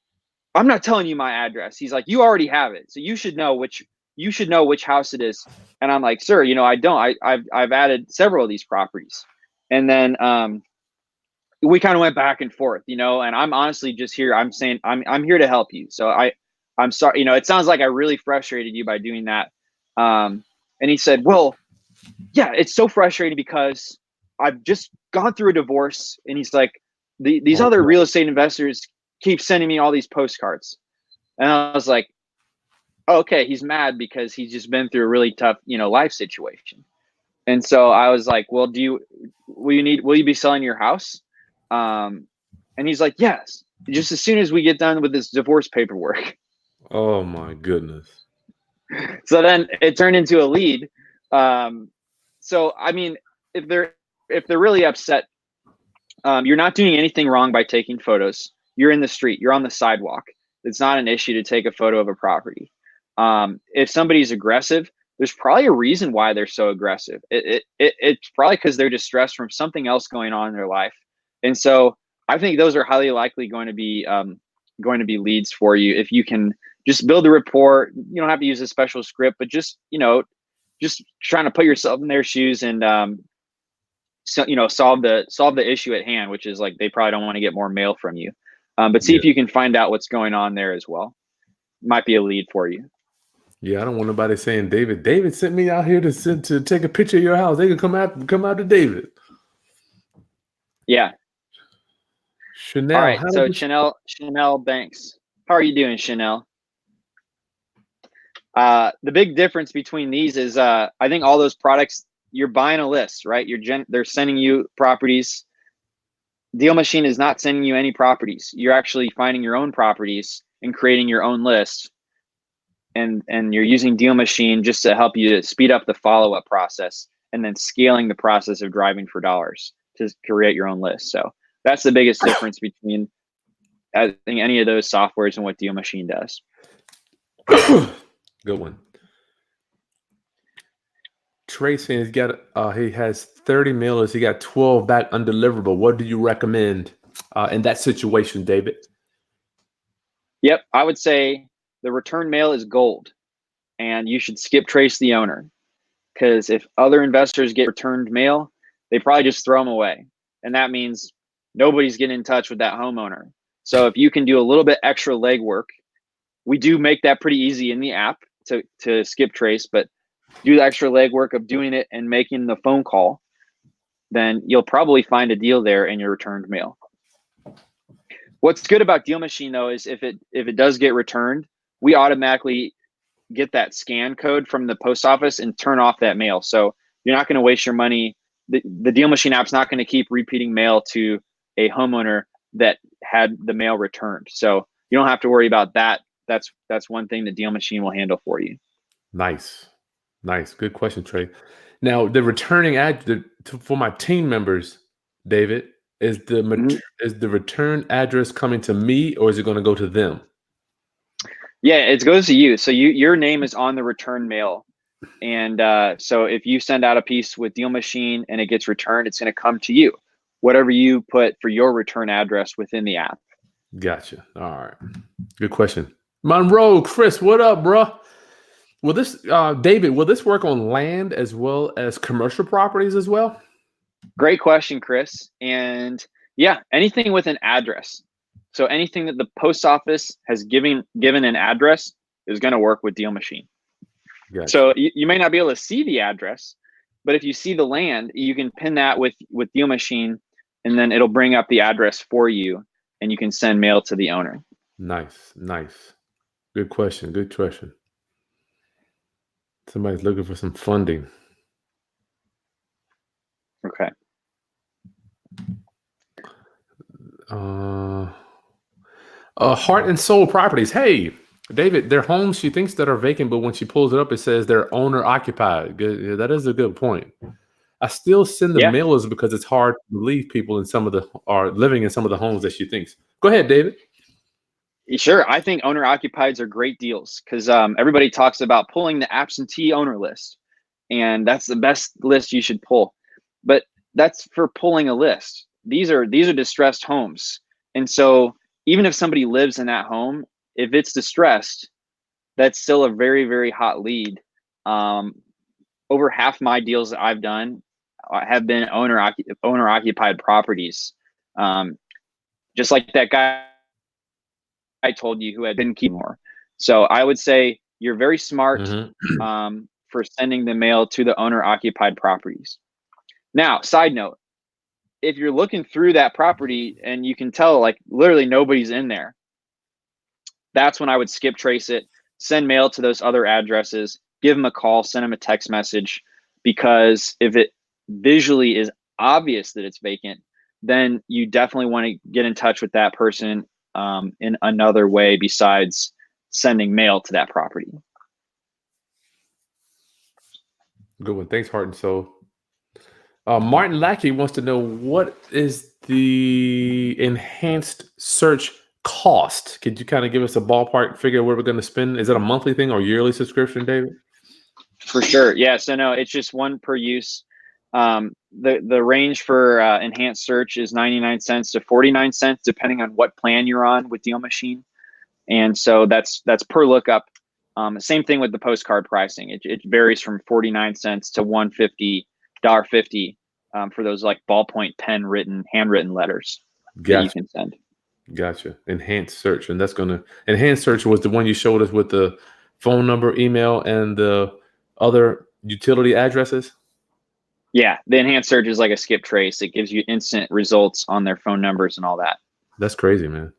I'm not telling you my address. He's like, you already have it, so you should know which house it is. And I'm like, sir, you know, I don't. I've added several of these properties. And then we kind of went back and forth, you know. And I'm honestly just here. I'm saying I'm here to help you. So I'm sorry. You know, it sounds like I really frustrated you by doing that. And he said, well, yeah, it's so frustrating because I've just gone through a divorce, and he's like, these other real estate investors keep sending me all these postcards. And I was like, oh, okay, he's mad because he's just been through a really tough, you know, life situation. And so I was like, well, will you be selling your house? And he's like, yes, just as soon as we get done with this divorce paperwork. Oh my goodness. So then it turned into a lead. So I mean, if they're really upset, you're not doing anything wrong by taking photos. You're in the street, you're on the sidewalk. It's not an issue to take a photo of a property. If somebody's aggressive, there's probably a reason why they're so aggressive. It's probably because they're distressed from something else going on in their life. And so I think those are highly likely going to be leads for you if you can just build a rapport. You don't have to use a special script, but just, you know, just trying to put yourself in their shoes and so, you know, solve the issue at hand, which is like they probably don't want to get more mail from you. But see if you can find out what's going on there as well. Might be a lead for you. Yeah, I don't want nobody saying David sent me out here to take a picture of your house. They can come out to David. Yeah. Chanel. All right. So Chanel Banks. How are you doing, Chanel? The big difference between these is I think all those products, you're buying a list, right? They're sending you properties. Deal Machine is not sending you any properties. You're actually finding your own properties and creating your own list. And you're using Deal Machine just to help you to speed up the follow-up process, and then scaling the process of driving for dollars to create your own list. So that's the biggest difference between, I think, any of those softwares and what Deal Machine does. Good one. Tracy he has 30 mailers. He got 12 back undeliverable. What do you recommend in that situation, David? Yep, I would say the return mail is gold, and you should skip trace the owner, because if other investors get returned mail, they probably just throw them away, and that means nobody's getting in touch with that homeowner. So if you can do a little bit extra legwork, we do make that pretty easy in the app to skip trace, but do the extra legwork of doing it and making the phone call, then you'll probably find a deal there in your returned mail. What's good about Deal Machine though is if it does get returned, we automatically get that scan code from the post office and turn off that mail. So you're not going to waste your money. The Deal Machine app's not going to keep repeating mail to a homeowner that had the mail returned. So you don't have to worry about that. That's one thing the Deal Machine will handle for you. Nice. Good question, Trey. Now, the returning for my team members, David, is the return address coming to me, or is it going to go to them? Yeah, it goes to you. So your name is on the return mail. And so if you send out a piece with Deal Machine and it gets returned, it's going to come to you, whatever you put for your return address within the app. Gotcha. All right. Good question. Monroe, Chris, what up, bro? Will this, David? Will this work on land as well as commercial properties as well? Great question, Chris. And yeah, anything with an address. So anything that the post office has given an address is going to work with Deal Machine. Gotcha. So you may not be able to see the address, but if you see the land, you can pin that with Deal Machine, and then it'll bring up the address for you, and you can send mail to the owner. Nice. Good question. Somebody's looking for some funding. Okay. Heart and Soul Properties. Hey, David, they're homes she thinks that are vacant, but when she pulls it up, it says they're owner occupied. Good. Yeah, that is a good point. I still send the mailers because it's hard to believe people are living in some of the homes that she thinks. Go ahead, David. Sure. I think owner occupieds are great deals because everybody talks about pulling the absentee owner list, and that's the best list you should pull. But that's for pulling a list. These are distressed homes, and so even if somebody lives in that home, if it's distressed, that's still a very, very hot lead. Over half my deals that I've done have been owner occupied properties. Just like that guy I told you who had been keeping more. So I would say you're very smart for sending the mail to the owner occupied properties. Now, side note, if you're looking through that property and you can tell like literally nobody's in there, that's when I would skip trace it, send mail to those other addresses, give them a call, send them a text message, because if it visually is obvious that it's vacant, then you definitely want to get in touch with that person in another way besides sending mail to that property. Good one. Thanks, Heart and Soul. Martin Lackey wants to know, what is the enhanced search cost? Could you kind of give us a ballpark figure where we're going to spend? Is it a monthly thing or yearly subscription, David? For sure. Yeah. So no, it's just one per use. The range for enhanced search is 99 cents to 49 cents, depending on what plan you're on with Deal Machine. And so that's per lookup. Same thing with the postcard pricing. It varies from 49 cents to $1.50 for those like ballpoint pen handwritten letters that you can send. Gotcha. Enhanced search. And enhanced search was the one you showed us with the phone number, email, and the other utility addresses? Yeah, the enhanced search is like a skip trace. It gives you instant results on their phone numbers and all that. That's crazy, man.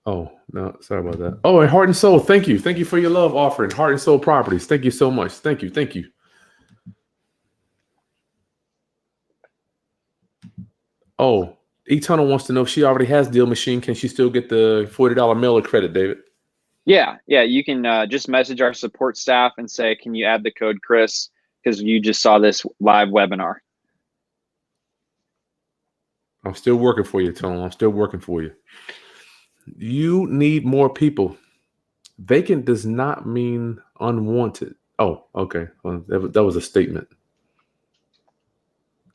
Oh, no, sorry about that. Oh, and Heart and Soul, thank you. Thank you for your love offering. Heart and Soul Properties. Thank you so much. Thank you. Oh, Eternal wants to know if she already has Deal Machine. Can she still get the $40 mailer credit, David? Yeah. You can just message our support staff and say, can you add the code Chris? Because you just saw this live webinar. I'm still working for you, Tone. I'm still working for you. You need more people. Vacant does not mean unwanted. Oh, okay. Well, that was a statement.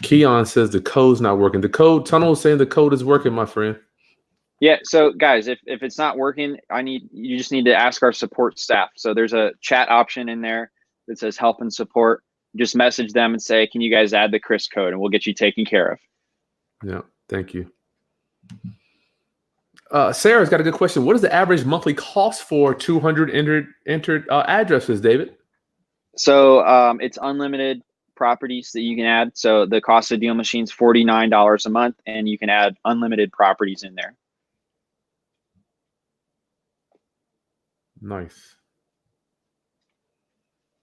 Keon says the code's not working. Tunnel is saying the code is working, my friend. Yeah. So guys, if it's not working, you just need to ask our support staff. So there's a chat option in there that says help and support. Just message them and say, can you guys add the Chris code, and we'll get you taken care of. Yeah. Thank you. Sarah's got a good question. What is the average monthly cost for 200 entered addresses, David? So it's unlimited properties that you can add. So the cost of Deal Machine is $49 a month, and you can add unlimited properties in there. Nice.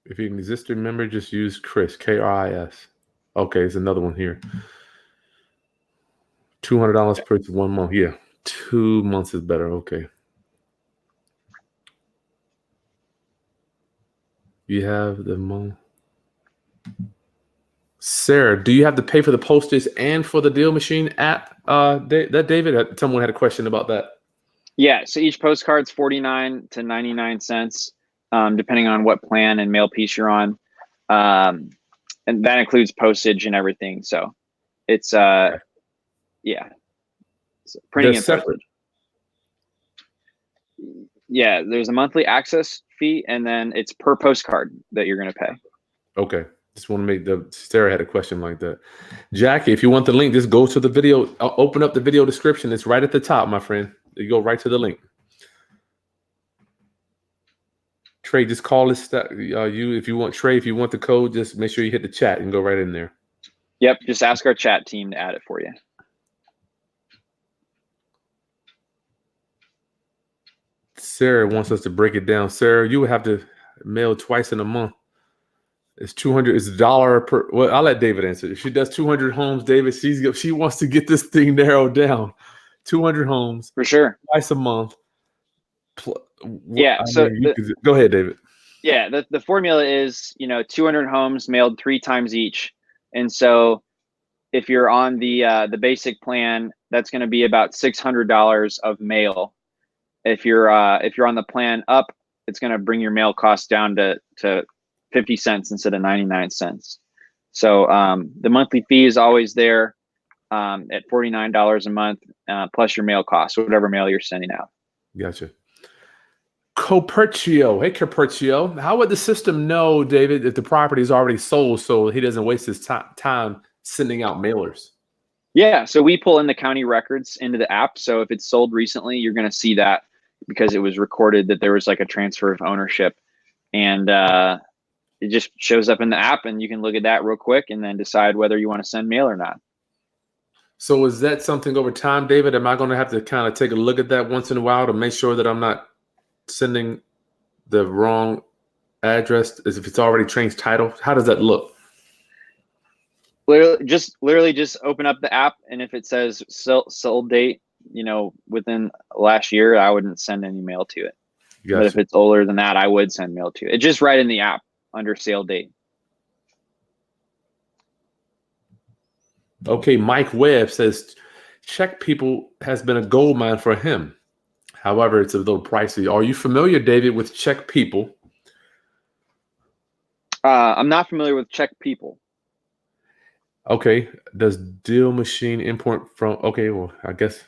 If you're an existing member, just use Chris, K-R-I-S. Okay, there's another one here. $200 per 1 month. Yeah, 2 months is better. Okay. You have the month. Sarah, do you have to pay for the postage and for the Deal Machine app? David, someone had a question about that. Yeah, so each postcard's 49 to 99 cents, depending on what plan and mail piece you're on. And that includes postage and everything. So it's, yeah. So printing and separate. postage. Yeah, there's a monthly access fee, and then it's per postcard that you're going to pay. Okay. Just want to make Sarah had a question like that. Jackie, if you want the link, just go to the video. Open up the video description. It's right at the top, my friend. You go right to the link. Trey, just call this. If you want Trey, if you want the code, just make sure you hit the chat and go right in there. Yep, just ask our chat team to add it for you. Sarah wants us to break it down. Sarah, you would have to mail twice in a month. It's 200. It's $1 per. Well, I'll let David answer. If she does 200 homes, David, she wants to get this thing narrowed down. 200 homes for sure, twice a month. Yeah. Go ahead, David. Yeah, the formula is 200 homes mailed 3 times each, and so if you're on the basic plan, that's going to be about $600 of mail. If you're on the plan up, it's going to bring your mail cost down to 50 cents instead of 99 cents. So the monthly fee is always there at $49 a month, plus your mail cost, whatever mail you're sending out. Gotcha. Copercio. Hey, Copercio. How would the system know, David, if the property is already sold so he doesn't waste his time sending out mailers? Yeah, so we pull in the county records into the app. So if it's sold recently, you're going to see that because it was recorded that there was like a transfer of ownership, and it just shows up in the app, and you can look at that real quick and then decide whether you want to send mail or not. So is that something over time, David? Am I going to have to kind of take a look at that once in a while to make sure that I'm not sending the wrong address as if it's already changed title? How does that look? Literally just open up the app, and if it says sold date, within last year, I wouldn't send any mail to it. Gotcha. But if it's older than that, I would send mail to it. It's just right in the app under sale date. Okay, Mike Webb says Check People has been a gold mine for him. However, it's a little pricey. Are you familiar, David, with Check People? I'm not familiar with Check People. Okay. Does Deal Machine import from? Okay, well, I guess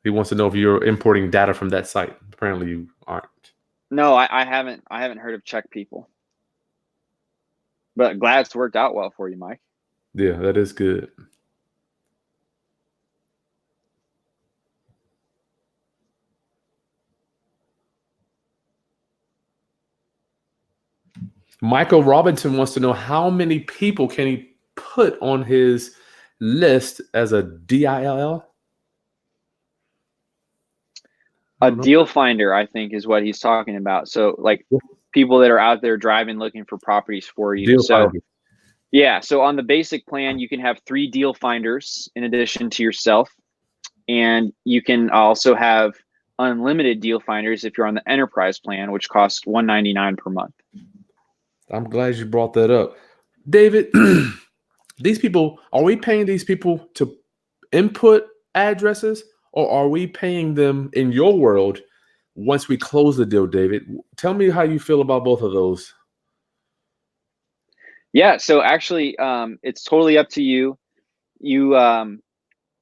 he wants to know if you're importing data from that site. Apparently, you aren't. No, I haven't. I haven't heard of Check People. But glad it's worked out well for you, Mike. Yeah, that is good. Michael Robinson wants to know how many people can he put on his list as a DILL? A deal finder, I think, is what he's talking about. So like people that are out there driving, looking for properties for you. Deal finder. Yeah. So on the basic plan, you can have 3 deal finders in addition to yourself. And you can also have unlimited deal finders if you're on the enterprise plan, which costs $199 per month. I'm glad you brought that up. David, these people, are we paying these people to input addresses, or are we paying them in your world once we close the deal, David? Tell me how you feel about both of those. Yeah, so actually, it's totally up to you. You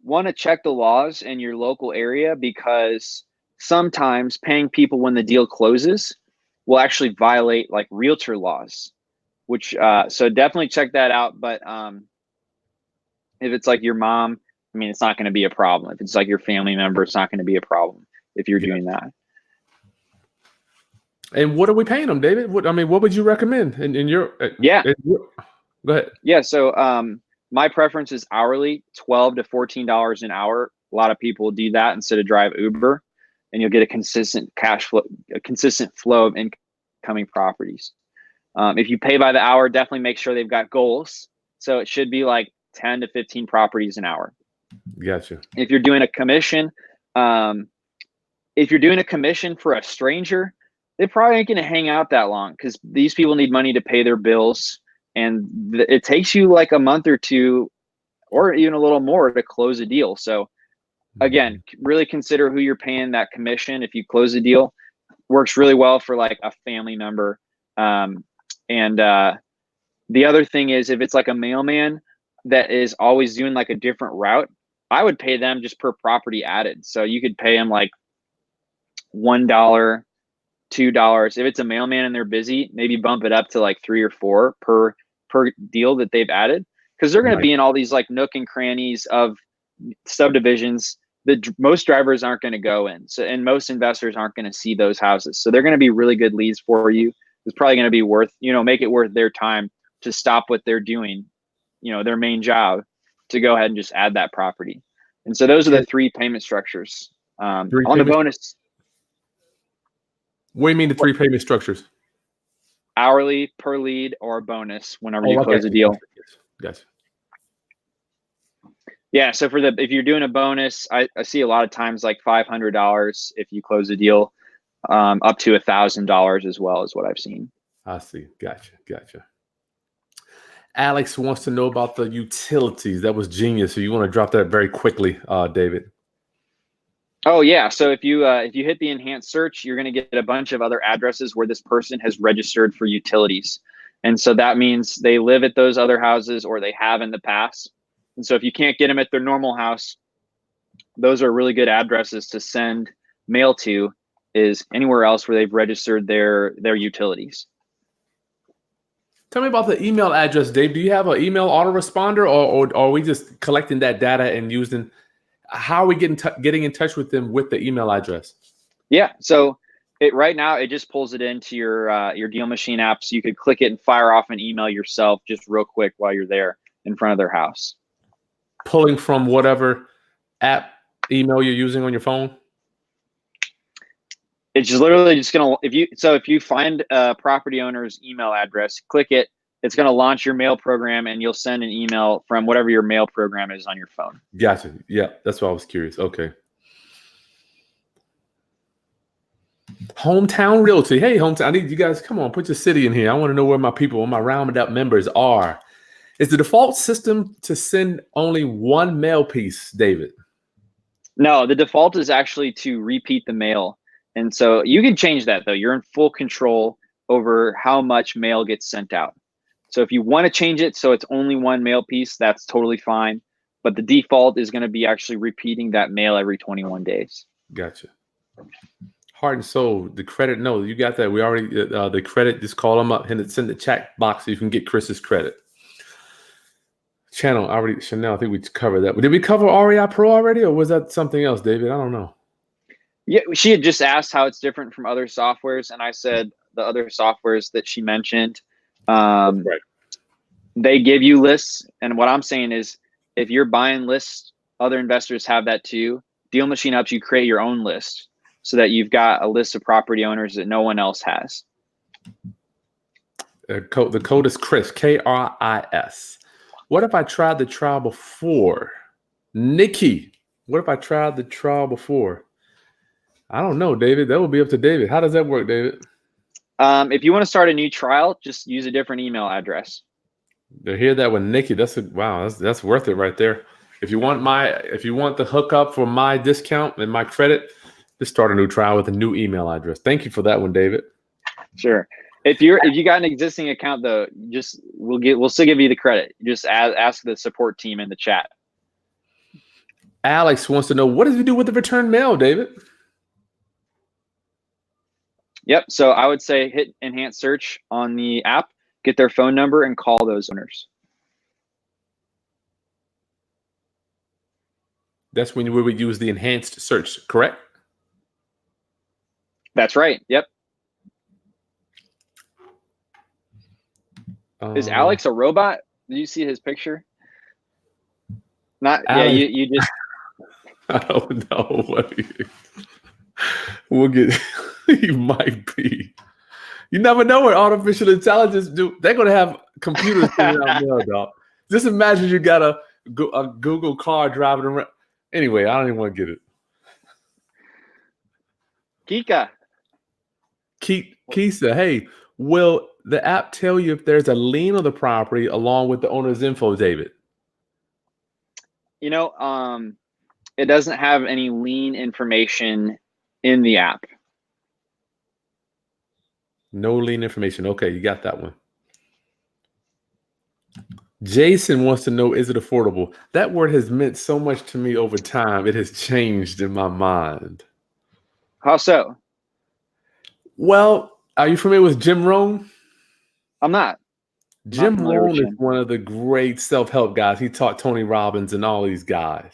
want to check the laws in your local area, because sometimes paying people when the deal closes will actually violate like realtor laws, which so definitely check that out. But if it's like your mom, I mean, it's not going to be a problem. If it's like your family member, it's not going to be a problem if you're doing that. And what are we paying them, David? What would you recommend in your? Go ahead. Yeah. So my preference is hourly, $12 to $14 an hour. A lot of people do that instead of drive Uber, and you'll get a consistent cash flow, a consistent flow of incoming properties. If you pay by the hour, definitely make sure they've got goals. So it should be like 10 to 15 properties an hour. Gotcha. If you're doing a commission, for a stranger, they probably ain't going to hang out that long, because these people need money to pay their bills. And it takes you like a month or two, or even a little more, to close a deal. So again, really consider who you're paying that commission. If you close a deal, works really well for like a family member. The other thing is, if it's like a mailman that is always doing like a different route, I would pay them just per property added. So you could pay them like $1 $2. If it's a mailman and they're busy, maybe bump it up to like 3 or 4 per deal that they've added, because they're going to be in all these like nook and crannies of subdivisions that most drivers aren't going to go in. So, and most investors aren't going to see those houses. So they're going to be really good leads for you. It's probably going to be worth, make it worth their time to stop what they're doing, their main job, to go ahead and just add that property. And so those are the 3 payment structures. On the bonus. What do you mean the 3 payment structures? Hourly, per lead, or bonus whenever you close a deal. Gotcha. Yeah, so if you're doing a bonus, I see a lot of times like $500 if you close a deal, up to $1,000 as well is what I've seen. I see. Gotcha. Alex wants to know about the utilities. That was genius. So you want to drop that very quickly, David? Oh yeah. So if you hit the enhanced search, you're going to get a bunch of other addresses where this person has registered for utilities. And so that means they live at those other houses, or they have in the past. And so if you can't get them at their normal house, those are really good addresses to send mail to, is anywhere else where they've registered their utilities. Tell me about the email address, Dave. Do you have an email autoresponder, or are we just collecting that data and using? How are we getting in touch with them with the email address? Yeah, so right now it just pulls it into your Deal Machine app, so you could click it and fire off an email yourself just real quick while you're there in front of their house. Pulling from whatever app email you're using on your phone? It's just literally just gonna, if you find a property owner's email address, click it, it's gonna launch your mail program, and you'll send an email from whatever your mail program is on your phone. Gotcha. Yeah, that's what I was curious. Okay. Hometown Realty. Hey, Hometown, I need you guys, come on, put your city in here. I want to know where my people, where my rounded up members are. Is the default system to send only 1 mail piece, David? No, the default is actually to repeat the mail. And so you can change that though. You're in full control over how much mail gets sent out. So if you want to change it so it's only 1 mail piece, that's totally fine. But the default is going to be actually repeating that mail every 21 days. Gotcha. Heart and Soul, the credit. No, you got that. We already, the credit, just call them up and it's in the chat box so you can get Chris's credit. Channel, Chanel, I think we covered that. Did we cover REI Pro already, or was that something else, David? I don't know. Yeah, she had just asked how it's different from other softwares, and I said the other softwares that she mentioned, Right. they give you lists. And what I'm saying is, if you're buying lists, other investors have that too. Deal Machine helps you create your own list so that you've got a list of property owners that no one else has. The code is Chris, KRIS. What if I tried the trial before? Nikki, what if I tried the trial before? I don't know, David. That would be up to David. How does that work, David? If you want to start a new trial, just use a different email address. To hear that with Nikki, wow, that's worth it right there. If you want the hookup for my discount and my credit, just start a new trial with a new email address. Thank you for that one, David. Sure. If you got an existing account though, we'll still give you the credit. Just ask the support team in the chat. Alex wants to know, what does we do with the return mail, David? Yep. So I would say hit enhanced search on the app, get their phone number, and call those owners. That's when we would use the enhanced search, correct? That's right. Yep. Is Alex a robot? Did you see his picture? Not. Alex. Yeah. You just. I don't know what we'll get. He might be. You never know what artificial intelligence do. They're gonna have computers figure out mail, dog. Just imagine you got a Google car driving around. Anyway, I don't even want to get it. Kisa, hey, will the app tell you if there's a lien on the property along with the owner's info, David? It doesn't have any lien information in the app. No lien information. Okay, you got that one. Jason wants to know, is it affordable? That word has meant so much to me over time. It has changed in my mind. How so? Well, are you familiar with Jim Rohn? I'm not. I'm not Jim familiar with Rohn is Jim. one of the great self-help guys. He taught Tony Robbins and all these guys.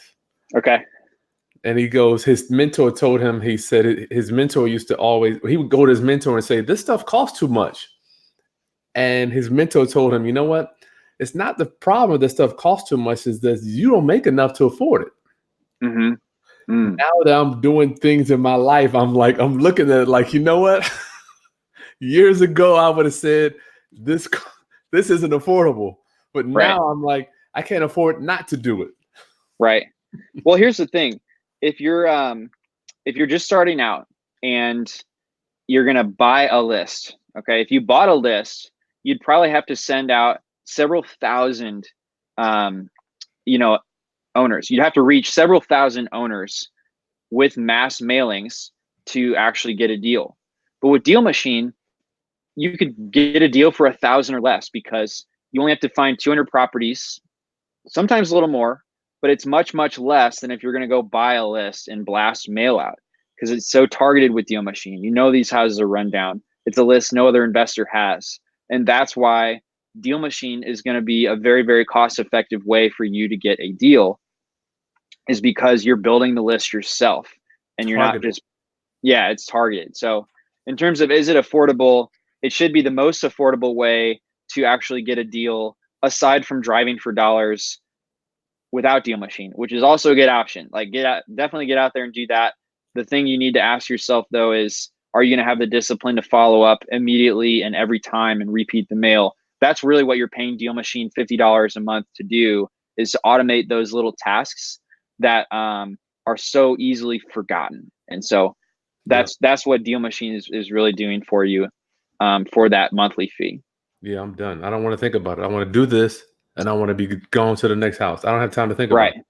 Okay. And he goes, his mentor told him, he said his mentor used to always, he would go to his mentor and say, this stuff costs too much. And his mentor told him, you know what? It's not the problem that stuff costs too much, is that you don't make enough to afford it. Mm-hmm. Mm. Now that I'm doing things in my life, I'm looking at it like, you know what? Years ago, I would have said this isn't affordable. But now I'm like, I can't afford not to do it. Right. Well, here's the thing. If you're just starting out and you're going to buy a list, okay? If you bought a list, you'd probably have to send out several thousand owners. You'd have to reach several thousand owners with mass mailings to actually get a deal. But with Deal Machine, you could get a deal for 1,000 or less, because you only have to find 200 properties, sometimes a little more, but it's much, much less than if you're going to go buy a list and blast mail out, because it's so targeted with Deal Machine. You know these houses are run down. It's a list no other investor has. And that's why Deal Machine is going to be a very, very cost-effective way for you to get a deal, is because you're building the list yourself and you're not just, it's targeted. So in terms of, is it affordable? It should be the most affordable way to actually get a deal, aside from driving for dollars without Deal Machine, which is also a good option. Like, definitely get out there and do that. The thing you need to ask yourself though is, are you going to have the discipline to follow up immediately and every time and repeat the mail? That's really what you're paying Deal Machine $50 a month to do, is to automate those little tasks that are so easily forgotten. And so that's what Deal Machine is really doing for you, for that monthly fee. Yeah, I'm done. I don't want to think about it. I want to do this and I want to be going to the next house. I don't have time to think about it.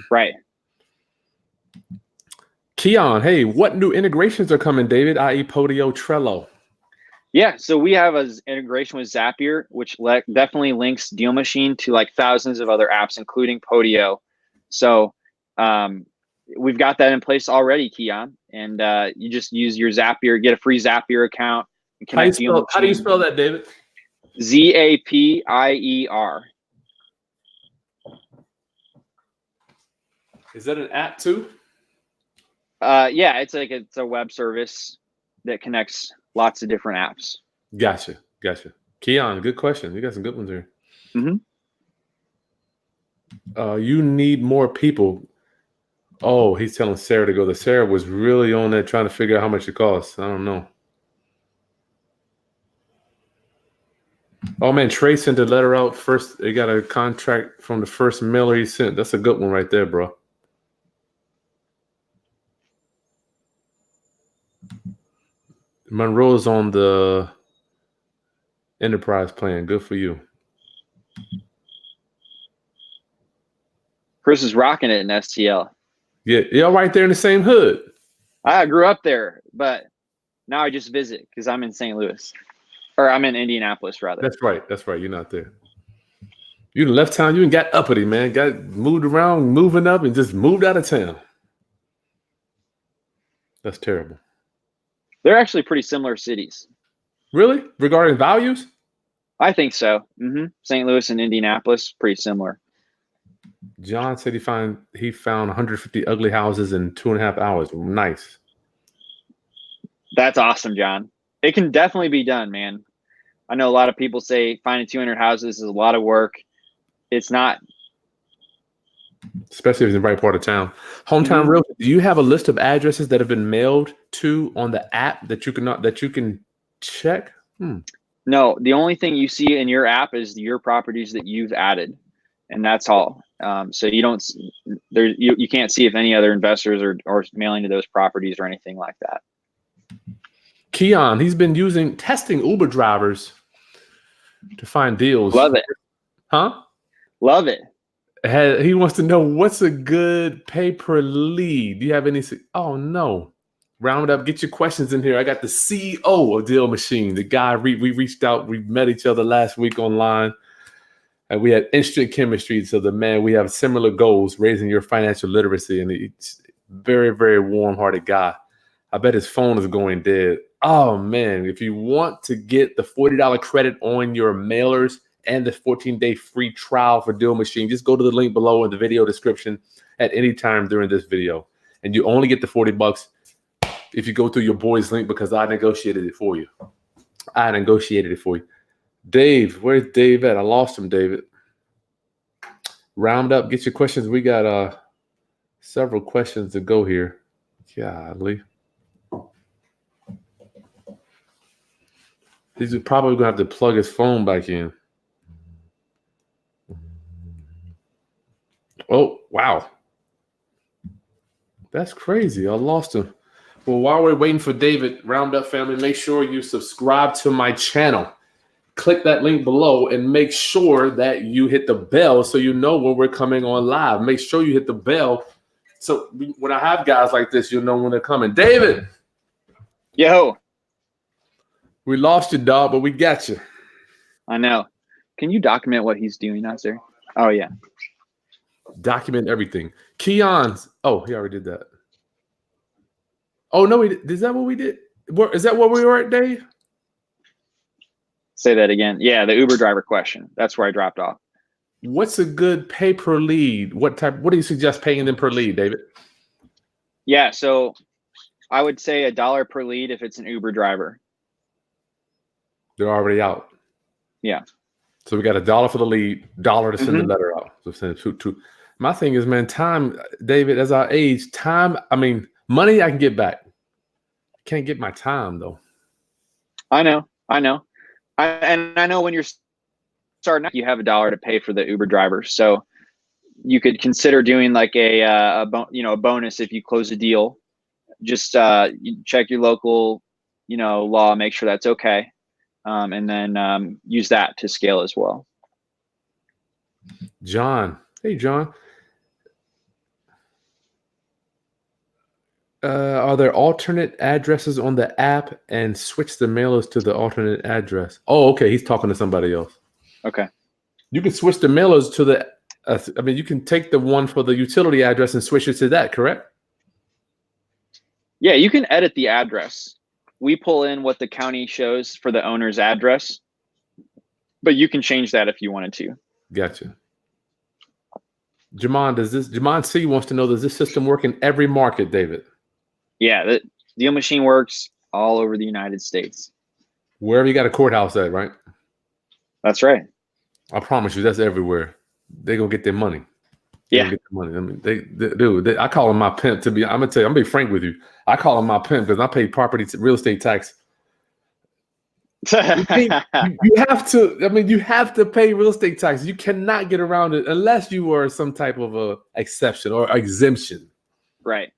Right. Keon, hey, what new integrations are coming, David, i.e. Podio, Trello? Yeah, so we have an integration with Zapier, which definitely links Deal Machine to like thousands of other apps, including Podio. So we've got that in place already, Keon. And you just use your Zapier, get a free Zapier account. And how do you spell that, David? Zapier. Is that an app too? Yeah, it's a web service that connects lots of different apps. Gotcha. Keon, good question. You got some good ones here. Mm-hmm. You need more people. Oh, he's telling Sarah to go. The Sarah was really on there trying to figure out how much it costs. I don't know. Oh man, Trey sent a letter out first. They got a contract from the first mailer he sent. That's a good one right there, bro. Monroe's on the enterprise plan. Good for you. Chris is rocking it in STL. Yeah, you're right there in the same hood. I grew up there, but now I just visit because I'm in St. Louis. Or I'm in Indianapolis, rather. That's right. You're not there. You left town. You got uppity, man. Got moved around, moving up, and just moved out of town. That's terrible. They're actually pretty similar cities. Really? Regarding values? I think so. Mm-hmm. St. Louis and Indianapolis, pretty similar. John said he found 150 ugly houses in 2.5 hours. Nice. That's awesome, John. It can definitely be done, man. I know a lot of people say finding 200 houses is a lot of work. It's not. Especially if it's in the right part of town. Hometown Realty, do you have a list of addresses that have been mailed to on the app that you can check? No, the only thing you see in your app is your properties that you've added, and that's all. So you don't you can't see if any other investors are mailing to those properties or anything like that. Keon, he's been testing Uber drivers to find deals. Love it. Huh? Love it. He wants to know what's a good pay per lead. Do you have any? Oh no. Round up, get your questions in here. I got the CEO of Deal Machine. The guy we reached out. We met each other last week online, and we had instant chemistry. So we have similar goals, raising your financial literacy, and he's very, very warm-hearted guy. I bet his phone is going dead. Oh man, if you want to get the $40 credit on your mailers and the 14-day free trial for Deal Machine, just go to the link below in the video description at any time during this video. And you only get the $40 if you go through your boy's link, because I negotiated it for you. I negotiated it for you. Dave, where's Dave at? I lost him, David. Round up, get your questions. We got several questions to go here. Golly. He's probably gonna have to plug his phone back in. Oh, wow. That's crazy. I lost him. Well, while we're waiting for David, Roundup family, make sure you subscribe to my channel. Click that link below and make sure that you hit the bell so you know when we're coming on live. Make sure you hit the bell so when I have guys like this, you'll know when they're coming. David. Yo. We lost you, dog, but we got you. I know. Can you document what he's doing out there? Oh, yeah. Document everything. Keon's. Oh, he already did that. Oh, no, is that what we did? Is that where we were at, Dave? Say that again. Yeah, the Uber driver question. That's where I dropped off. What's a good pay per lead? What do you suggest paying them per lead, David? Yeah, so I would say $1 per lead if it's an Uber driver. They're already out. Yeah. So we got $1 for the lead, $1 to send the letter out. So send it to. My thing is, man, time, David, as I age, time, I mean, money I can get back. Can't get my time, though. I know. And I know when you're starting out, you have $1 to pay for the Uber driver. So you could consider doing like a bonus if you close a deal. Just you check your local, law, make sure that's okay. And then use that to scale as well. John. Hey, John. Are there alternate addresses on the app and switch the mailers to the alternate address? Oh, okay. He's talking to somebody else. Okay. You can switch the mailers to the, you can take the one for the utility address and switch it to that, correct? Yeah, you can edit the address. We pull in what the county shows for the owner's address, but you can change that if you wanted to. Gotcha. Jamon C wants to know, does this system work in every market, David? Yeah, the Deal Machine works all over the United States. Wherever you got a courthouse at, right? That's right. I promise you, that's everywhere. They're gonna get their money. Yeah. Get the money. I mean, I call him my pimp. I'm gonna tell you, I'm gonna be frank with you. I call him my pimp because I pay property real estate tax. You have to. I mean, you have to pay real estate tax. You cannot get around it unless you are some type of a exception or exemption. Right.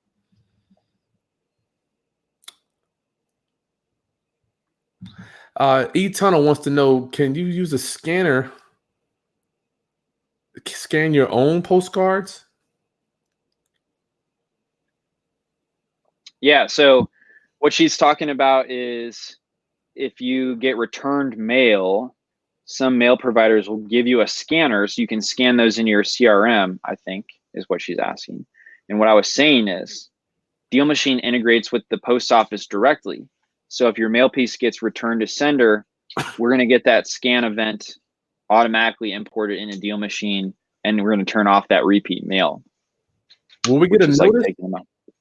E-Tunnel wants to know, can you use a scanner, scan your own postcards? Yeah, so what she's talking about is if you get returned mail, some mail providers will give you a scanner so you can scan those in your CRM, I think is what she's asking. And what I was saying is Deal Machine integrates with the post office directly. So if your mail piece gets returned to sender, we're going to get that scan event automatically imported in a Deal Machine, and we're going to turn off that repeat mail. Will we get a notice,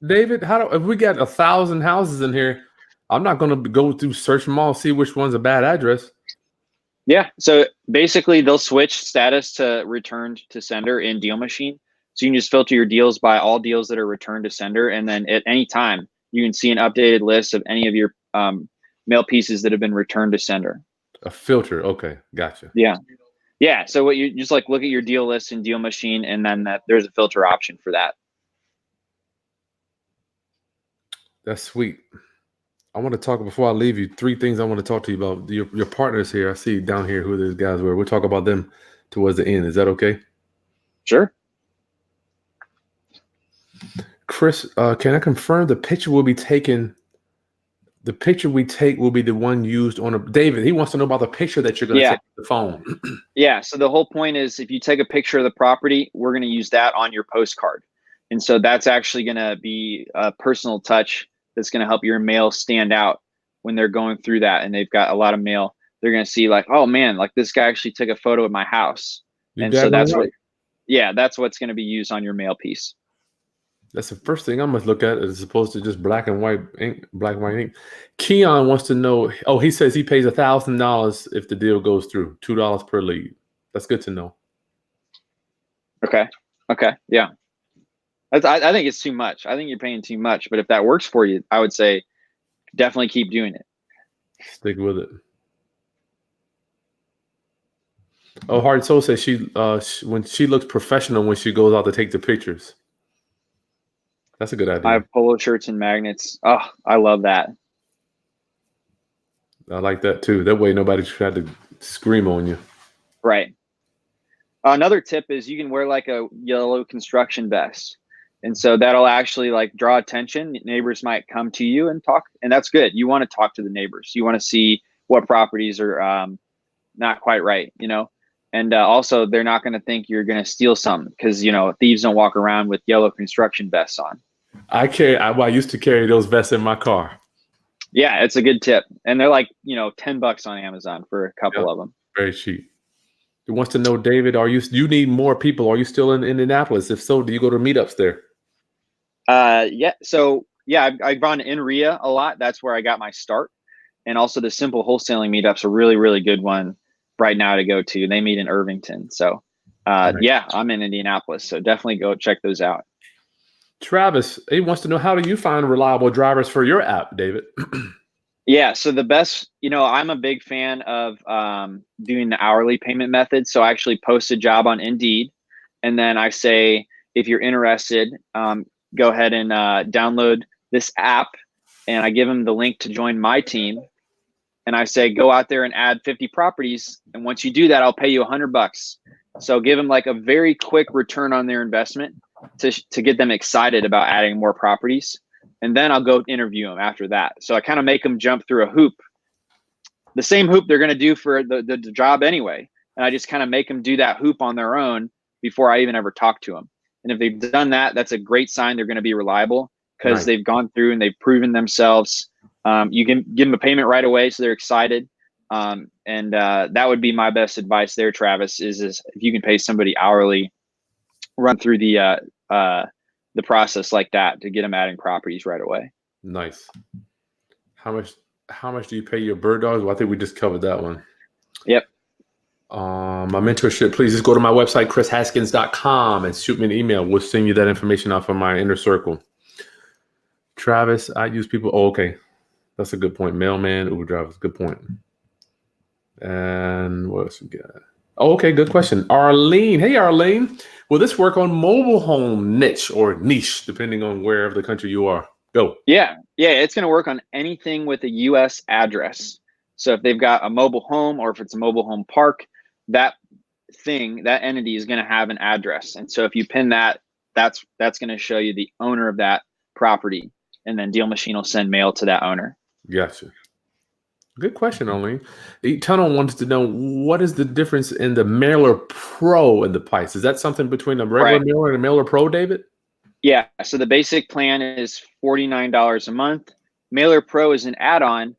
David? If we got 1,000 houses in here, I'm not going to go through search them all, see which one's a bad address. Yeah. So basically, they'll switch status to returned to sender in Deal Machine. So you can just filter your deals by all deals that are returned to sender, and then at any time you can see an updated list of any of your mail pieces that have been returned to sender. A filter. Okay. Gotcha. Yeah. Yeah. So what you just like look at your deal list in Deal Machine, and then there's a filter option for that. That's sweet. I want to talk, before I leave you, 3 things I want to talk to you about. Your partners here. I see down here who these guys were. We'll talk about them towards the end. Is that okay? Sure. Chris, can I confirm the picture will be taken? The picture we take will be the one used on a, David, he wants to know about the picture that you're going to take with the phone. Yeah. So the whole point is if you take a picture of the property, we're going to use that on your postcard. And so that's actually going to be a personal touch that's going to help your mail stand out. when they're going through that and they've got a lot of mail, they're going to see like, oh man, like this guy actually took a photo of my house. You And so daggone that's right. that's what's going to be used on your mail piece. That's the first thing I must look at as opposed to just black and white ink, black and white ink. Keon wants to know. Oh, he says he pays $1,000 if the deal goes through, $2 per lead. That's good to know. Okay. Yeah. I think it's too much. I think you're paying too much, but if that works for you, I would say definitely keep doing it. Stick with it. Oh, Heart Soul says when she looks professional when she goes out to take the pictures. That's a good idea. I have polo shirts and magnets. Oh, I love that. I like that too. That way nobody tried to scream on you. Right. Another tip is you can wear like a yellow construction vest. And so that'll actually like draw attention. Neighbors might come to you and talk, and that's good. You want to talk to the neighbors. You want to see what properties are not quite right, you know? And also they're not going to think you're going to steal something because, you know, thieves don't walk around with yellow construction vests on. I used to carry those vests in my car. Yeah, it's a good tip. And they're like, you know, $10 on Amazon for a couple of them. Very cheap. He wants to know, David, you need more people? Are you still in Indianapolis? If so, do you go to meetups there? Yeah. So yeah, I've gone to INRIA a lot. That's where I got my start. And also the simple wholesaling meetups are really, really good one right now to go to. They meet in Irvington. So Nice. yeah, I'm in Indianapolis. So definitely go check those out. Travis, he wants to know, how do you find reliable drivers for your app, David? Yeah. So the best, you know, I'm a big fan of doing the hourly payment method. So I actually post a job on Indeed. And then I say, if you're interested, go ahead and download this app. And I give them the link to join my team. And I say, go out there and add 50 properties. And once you do that, I'll pay you $100. So give them like a very quick return on their investment to get them excited about adding more properties. And then I'll go interview them after that. So I kind of make them jump through a hoop, the same hoop they're going to do for the job anyway. And I just kind of make them do that hoop on their own before I even ever talk to them. And if they've done that, that's a great sign they're going to be reliable because Nice. they've gone through and they've proven themselves. You can give them a payment right away, so they're excited. And that would be my best advice there, Travis, is if you can pay somebody hourly, run through the process like that to get them adding properties right away. Nice. How much do you pay your bird dogs? Well, I think we just covered that one. Yep. My mentorship, please just go to my website, chrishaskins.com, and shoot me an email. We'll send you that information out from my inner circle. Travis, I use people. Oh, okay. That's a good point. Mailman, Uber drivers, good point. And what else we got? Oh, okay, good question. Arlene. Hey, Arlene. Will this work on mobile home niche or niche, depending on wherever the country you are? Go. Yeah, it's going to work on anything with a U.S. address. So if they've got a mobile home or if it's a mobile home park, that entity is going to have an address. And so if you pin that, that's going to show you the owner of that property. And then Deal Machine will send mail to that owner. Gotcha. Good question, Arlene. Tunnel wants to know, what is the difference in the Mailer Pro and the price? Is that something between a regular mailer and a Mailer Pro, David? Yeah. So the basic plan is $49 a month. Mailer Pro is an add-on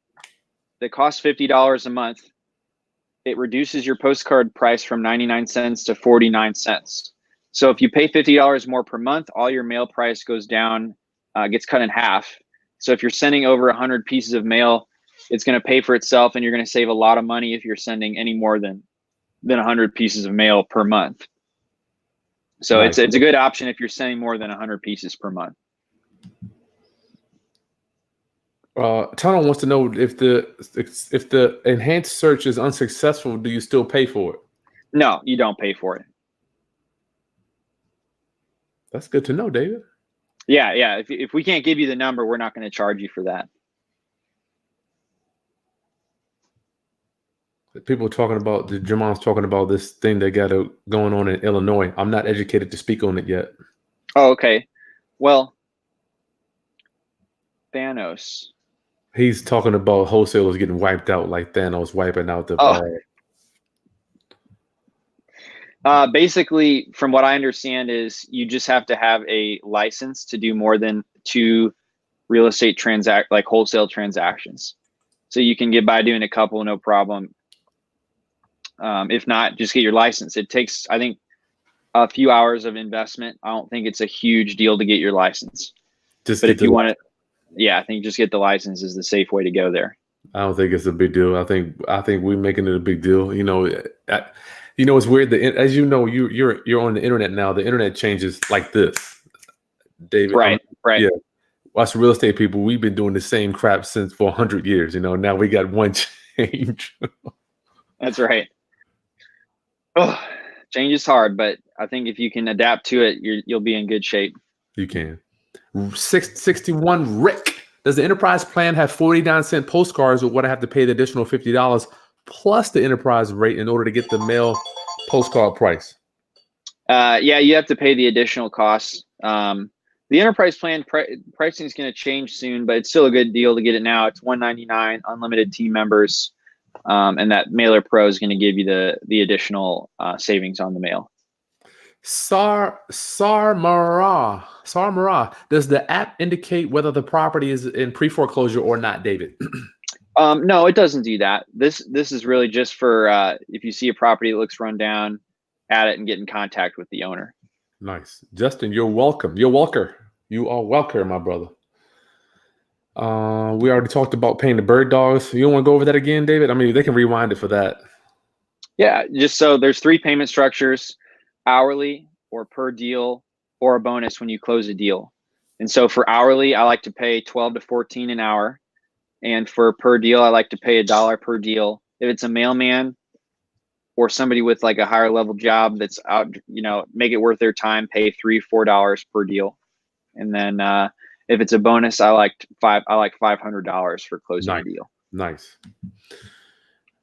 that costs $50 a month. It reduces your postcard price from 99 cents to 49 cents. So if you pay $50 more per month, all your mail price goes down, gets cut in half. So if you're sending over 100 pieces of mail, it's going to pay for itself, and you're going to save a lot of money if you're sending any more than 100 pieces of mail per month. So Nice. it's a good option if you're sending more than 100 pieces per month. Tunnel wants to know, if the enhanced search is unsuccessful, do you still pay for it? No, you don't pay for it. That's good to know, David. Yeah. If we can't give you the number, we're not going to charge you for that. People talking about, Jamal's talking about this thing they got going on in Illinois. I'm not educated to speak on it yet. Oh, okay. Well, Thanos. He's talking about wholesalers getting wiped out like Thanos wiping out the basically, from what I understand, is you just have to have a license to do more than 2 real estate wholesale transactions. So you can get by doing a couple, no problem. If not, just get your license. It takes, I think, a few hours of investment. I don't think it's a huge deal to get your license. Just But get if you the want it, yeah, I think just get the license is the safe way to go there. I don't think it's a big deal. I think we're making it a big deal. It's weird. As you know, you're on the internet now. The internet changes like this, David. Right, right. Yeah, us real estate people, we've been doing the same crap since for 100 years. Now we got one change. That's right. Oh, change is hard, but I think if you can adapt to it, you'll be in good shape. You can. 661 Rick. Does the enterprise plan have 49-cent postcards, or would I have to pay the additional $50 plus the enterprise rate in order to get the mail postcard price? Yeah, you have to pay the additional costs. The enterprise plan pricing is going to change soon, but it's still a good deal to get it now. It's $199, unlimited team members, and that Mailer Pro is going to give you the additional savings on the mail. Sarmara. Does the app indicate whether the property is in pre-foreclosure or not, David? No, it doesn't do that. This is really just for if you see a property that looks run down, add it and get in contact with the owner. Nice. Justin, you're welcome. You're welcome. You are welcome, my brother. We already talked about paying the bird dogs. You don't want to go over that again, David? I mean, they can rewind it for that. Yeah, just so there's 3 payment structures: hourly, or per deal, or a bonus when you close a deal. And so for hourly, I like to pay 12 to 14 an hour. And for per deal, I like to pay $1 per deal. If it's a mailman or somebody with like a higher level job that's out, make it worth their time, pay $3-4 per deal. And then if it's a bonus, I like $500 for closing a deal. Nice.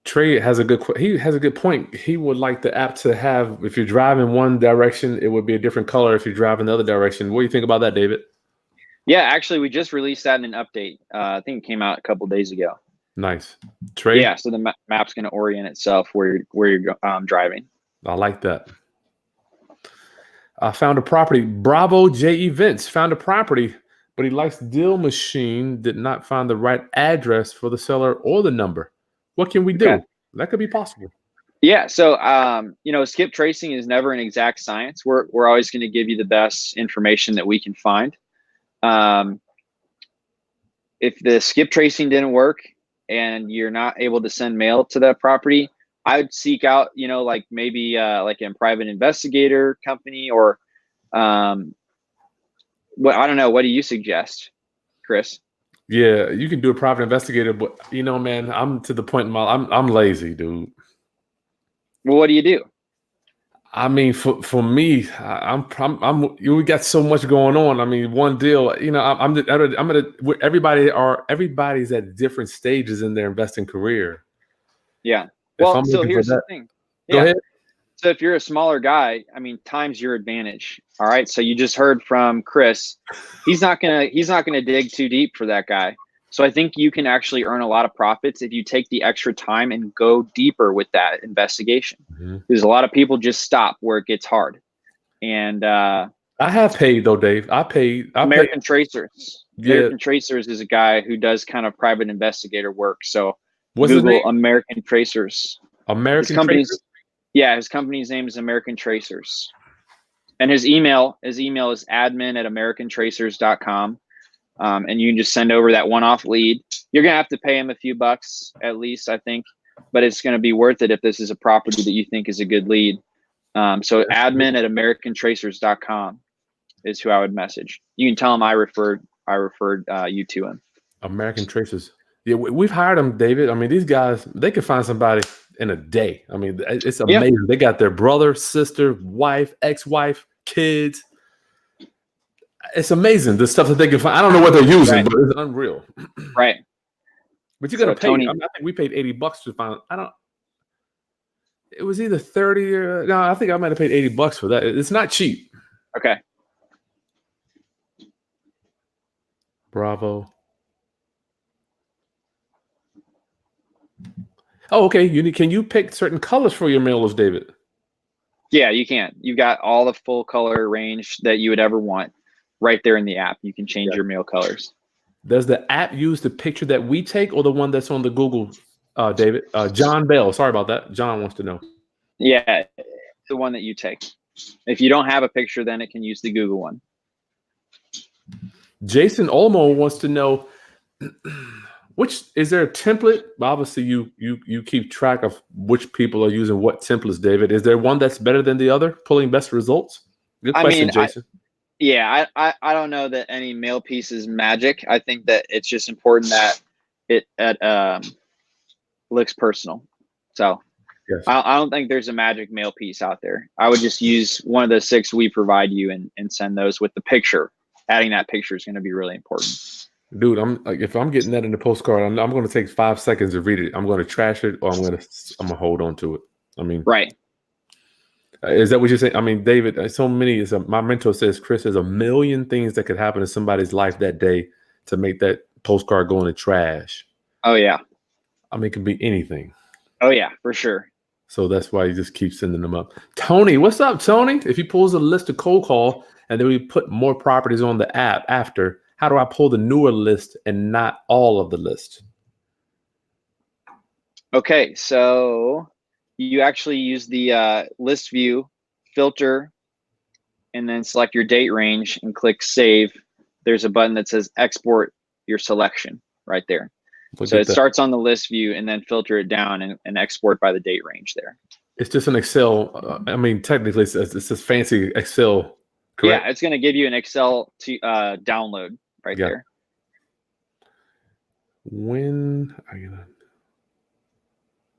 Trey has a good point. He would like the app to have, if you're driving one direction, it would be a different color if you drive in the other direction. What do you think about that, David? Yeah, actually, we just released that in an update. I think it came out a couple days ago. Nice. Trey? Yeah, so the map's going to orient itself where you're driving. I like that. I found a property. Bravo J Events found a property, but he likes Deal Machine, did not find the right address for the seller or the number. What can we do? Okay. That could be possible. Yeah. So, skip tracing is never an exact science. We're always going to give you the best information that we can find. If the skip tracing didn't work and you're not able to send mail to that property, I would seek out, maybe like a private investigator company or I don't know. What do you suggest, Chris? Yeah, you can do a private investigator, but man, I'm to the point in my I'm lazy, dude. Well, what do you do? I mean, for me, we got so much going on. I mean, one deal, everybody's at different stages in their investing career. Yeah. Well, so here's the thing. Yeah. Go ahead. So if you're a smaller guy, I mean, time's your advantage. All right. So you just heard from Chris. He's not gonna dig too deep for that guy. So I think you can actually earn a lot of profits if you take the extra time and go deeper with that investigation. Mm-hmm. Because a lot of people just stop where it gets hard. And I have paid though, Dave. I paid American Tracers. Yeah. American Tracers is a guy who does kind of private investigator work. So what's Google his name? American Tracers. American Tracers? Yeah, his company's name is American Tracers. And his email is admin@americantracers.com. And you can just send over that one-off lead. You're going to have to pay him a few bucks at least, I think, but it's going to be worth it if this is a property that you think is a good lead. So admin@americantracers.com is who I would message. You can tell him I referred you to him. American Tracers. Yeah, we've hired them, David. I mean, these guys, they could find somebody in a day. I mean, it's amazing. Yeah. They got their brother, sister, wife, ex-wife, kids. It's amazing the stuff that they can find. I don't know what they're using, right. But it's unreal. Right. But you got to pay. Tony, I think we paid $80 to find. It was either 30 or no. I think I might have paid $80 for that. It's not cheap. Okay. Bravo. Oh, okay. Can you pick certain colors for your mailers, David? Yeah, you can. You've got all the full color range that you would ever want right there in the app. You can change your mail colors. Does the app use the picture that we take or the one that's on the Google, David? John Bell. Sorry about that. John wants to know. Yeah, the one that you take. If you don't have a picture, then it can use the Google one. Jason Olmo wants to know, which is there a template? Obviously, you keep track of which people are using what templates, David. Is there one that's better than the other, pulling best results? Good question, Jason. I don't know that any mail piece is magic. I think that it's just important that it looks personal. So Yes. I don't think there's a magic mail piece out there. I would just use one of the 6 we provide you and send those with the picture. Adding that picture is going to be really important. Dude, I'm like, if I'm getting that in the postcard, I'm going to take 5 seconds to read it. I'm going to trash it, or I'm going to hold on to it. I mean, right. Is that what you're saying? I mean, David, so many. My mentor says, Chris, there's a million things that could happen in somebody's life that day to make that postcard go in the trash. Oh yeah. I mean, it could be anything. Oh yeah, for sure. So that's why you just keep sending them up. Tony, what's up, Tony? If he pulls a list of cold call and then we put more properties on the app after, how do I pull the newer list and not all of the list? Okay, so you actually use the list view filter and then select your date range and click save. There's a button that says export your selection right there. So it starts on the list view and then filter it down and export by the date range there. It's just an Excel. I mean, technically, it's this fancy Excel, correct? Yeah, it's going to give you an Excel to download right there. When are you gonna?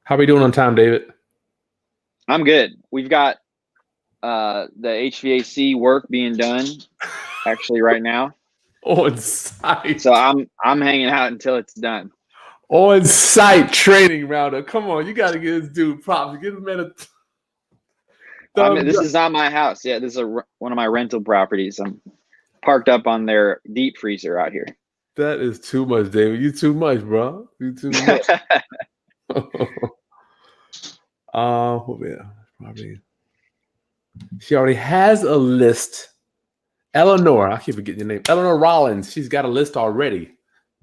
How are we doing on time, David? I'm good. We've got the HVAC work being done actually right now. On site. So I'm hanging out until it's done. On site training roundup. Come on, you got to give this dude props. Give him this is not my house. Yeah, this is one of my rental properties. I'm parked up on their deep freezer out here. That is too much, David. You too much, bro. You too much. Probably. She already has a list. Eleanor, I keep forgetting your name. Eleanor Rollins. She's got a list already.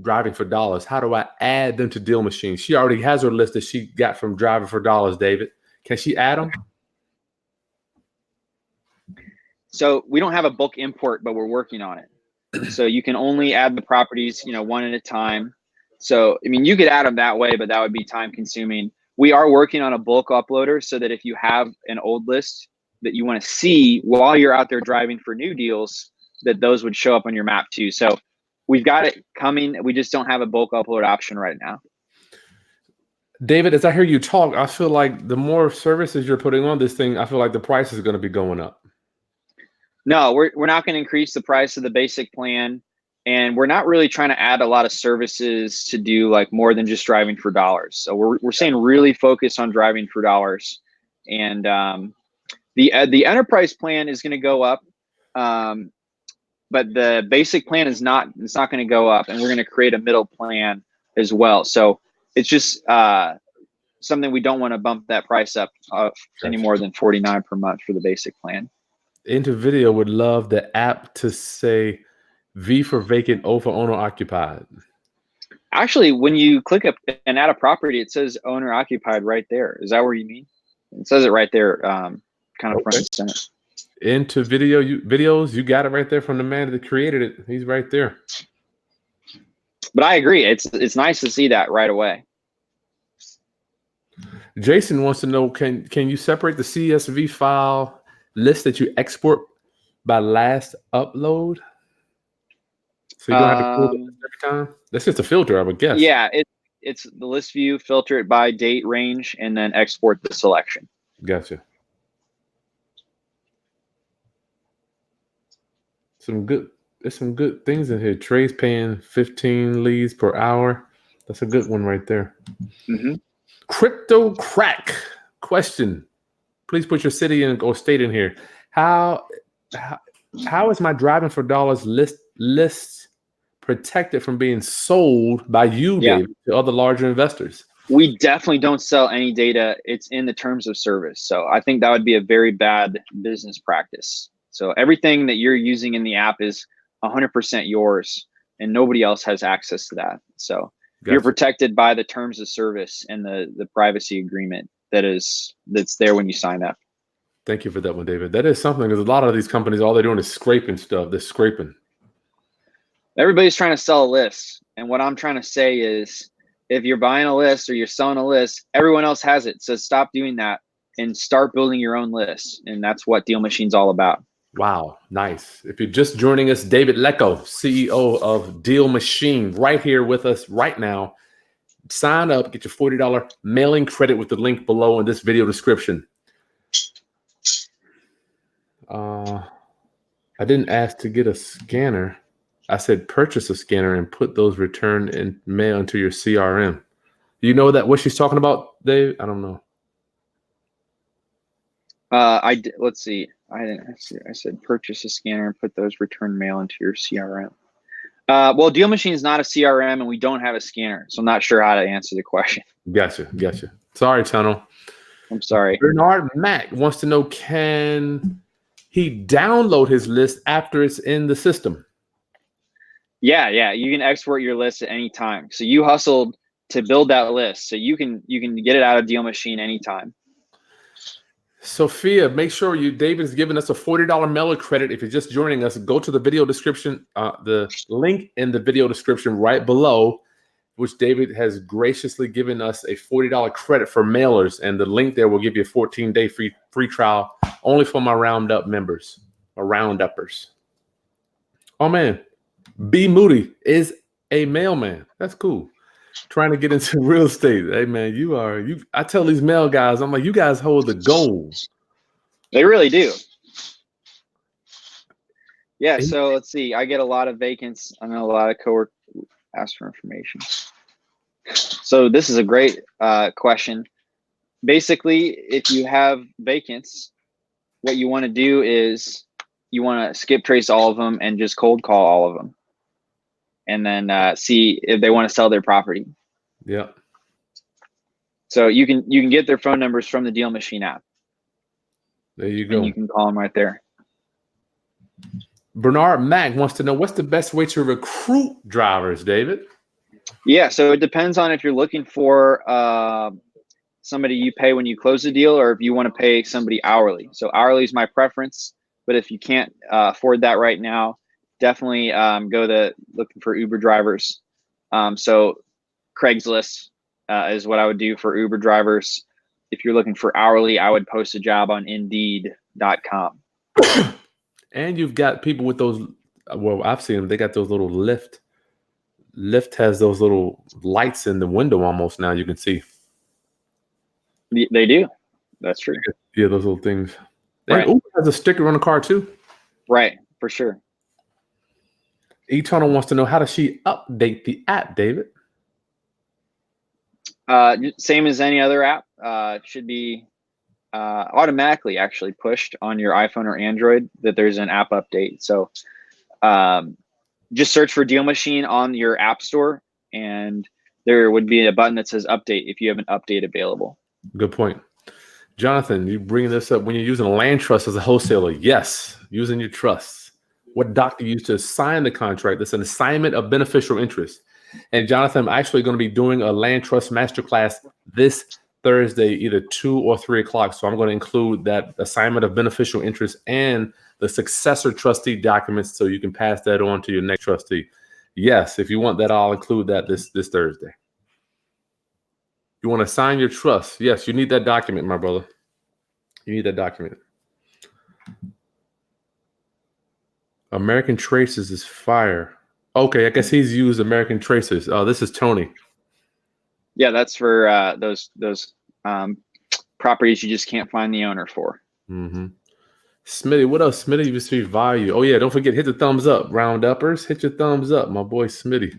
Driving for Dollars. How do I add them to Deal Machine? She already has her list that she got from Driving for Dollars, David. Can she add them? So we don't have a bulk import, but we're working on it. So you can only add the properties, one at a time. So, I mean, you could add them that way, but that would be time consuming. We are working on a bulk uploader so that if you have an old list that you want to see while you're out there driving for new deals, that those would show up on your map too. So we've got it coming. We just don't have a bulk upload option right now. David, as I hear you talk, I feel like the more services you're putting on this thing, I feel like the price is going to be going up. No, we're not going to increase the price of the basic plan. And we're not really trying to add a lot of services to do like more than just Driving for Dollars. So we're saying really focus on Driving for Dollars. And the enterprise plan is going to go up. But the basic plan is not, it's not going to go up, and we're going to create a middle plan as well. So it's just something we don't want to bump that price up any more than $49 per month for the basic plan. Into Video would love the app to say V for vacant, O for owner occupied. Actually, when you click up and add a property, it says owner occupied right there. Is that what you mean? It says it right there, kind of front and center. Into videos, you got it right there from the man that created it. He's right there. But I agree. It's nice to see that right away. Jason wants to know, can you separate the CSV file list that you export by last upload? So you don't have to pull it every time? That's just a filter, I would guess. Yeah, it's the list view, filter it by date range, and then export the selection. Gotcha. There's some good things in here. Trey's paying 15 leads per hour. That's a good one right there. Mm-hmm. Crypto Crack question. Please put your city in or state in here. How is my Driving for Dollars list protected from being sold by you, David, to other larger investors? We definitely don't sell any data. It's in the terms of service. So I think that would be a very bad business practice. So everything that you're using in the app is 100% yours. and nobody else has access to that. So you're protected by the terms of service and the privacy agreement that's there when you sign up. Thank you for that one, David. That is something, because a lot of these companies, all they're doing is scraping stuff. They're scraping. Everybody's trying to sell a list. And what I'm trying to say is, if you're buying a list or you're selling a list, everyone else has it. So stop doing that and start building your own list. And that's what Deal Machine's all about. Wow, nice. If you're just joining us, David Lecco, CEO of Deal Machine, right here with us right now. Sign up, get your $40 mailing credit with the link below in this video description. I didn't ask to get a scanner. I said purchase a scanner and put those return in mail into your CRM. Do you know what she's talking about, Dave? I don't know. Let's see. I said purchase a scanner and put those return mail into your CRM. Well, Deal Machine is not a CRM, and we don't have a scanner, so I'm not sure how to answer the question. Gotcha. Sorry, Tunnel. I'm sorry. Bernard Mack wants to know, can he download his list after it's in the system? Yeah. You can export your list at any time. So you hustled to build that list, so you can get it out of Deal Machine anytime. Sophia, make sure David's giving us a $40 mailer credit. If you're just joining us, go to the video description, the link in the video description right below, which David has graciously given us a $40 credit for mailers. And the link there will give you a 14-day free trial only for my Roundup members, or Rounduppers. Oh, man. B. Moody is a mailman. That's cool. Trying to get into real estate. Hey, man, I tell these mail guys, I'm like, you guys hold the gold. They really do. Yeah, so let's see. I get a lot of vacants. I know a lot of coworkers ask for information. So this is a great question. Basically, if you have vacants, what you want to do is you want to skip trace all of them and just cold call all of them. And then see if they want to sell their property. Yeah. So you can get their phone numbers from the Deal Machine app. There you go. And you can call them right there. Bernard Mack wants to know, what's the best way to recruit drivers, David? Yeah, so it depends on if you're looking for somebody you pay when you close the deal, or if you want to pay somebody hourly. So hourly is my preference, but if you can't afford that right now, definitely go looking for Uber drivers. So Craigslist is what I would do for Uber drivers. If you're looking for hourly, I would post a job on Indeed.com. And you've got people with those, well, I've seen them, they got those little Lyft. Lyft has those little lights in the window almost now, you can see. They do. That's true. Yeah, those little things. Right. And Uber has a sticker on the car too. Right, for sure. Eternal wants to know, how does she update the app, David? Same as any other app. It should be automatically actually pushed on your iPhone or Android that there's an app update. So just search for Deal Machine on your app store, and there would be a button that says update if you have an update available. Good point. Jonathan, you bringing this up when you're using a land trust as a wholesaler. Yes, using your trusts. What doc do you use to assign the contract? That's an assignment of beneficial interest. And Jonathan, I'm actually going to be doing a land trust masterclass this Thursday, either 2 or 3 o'clock. So I'm going to include that assignment of beneficial interest and the successor trustee documents, so you can pass that on to your next trustee. Yes, if you want that, I'll include that this Thursday. You want to sign your trust? Yes, you need that document, my brother. You need that document. American Traces is fire. Okay, I guess he's used American Traces. Oh, this is Tony. Yeah, that's for those properties you just can't find the owner for. Mm-hmm. Smitty, what else? Smitty, you receive value. Oh yeah, don't forget, hit the thumbs up. Rounduppers, hit your thumbs up, my boy Smitty.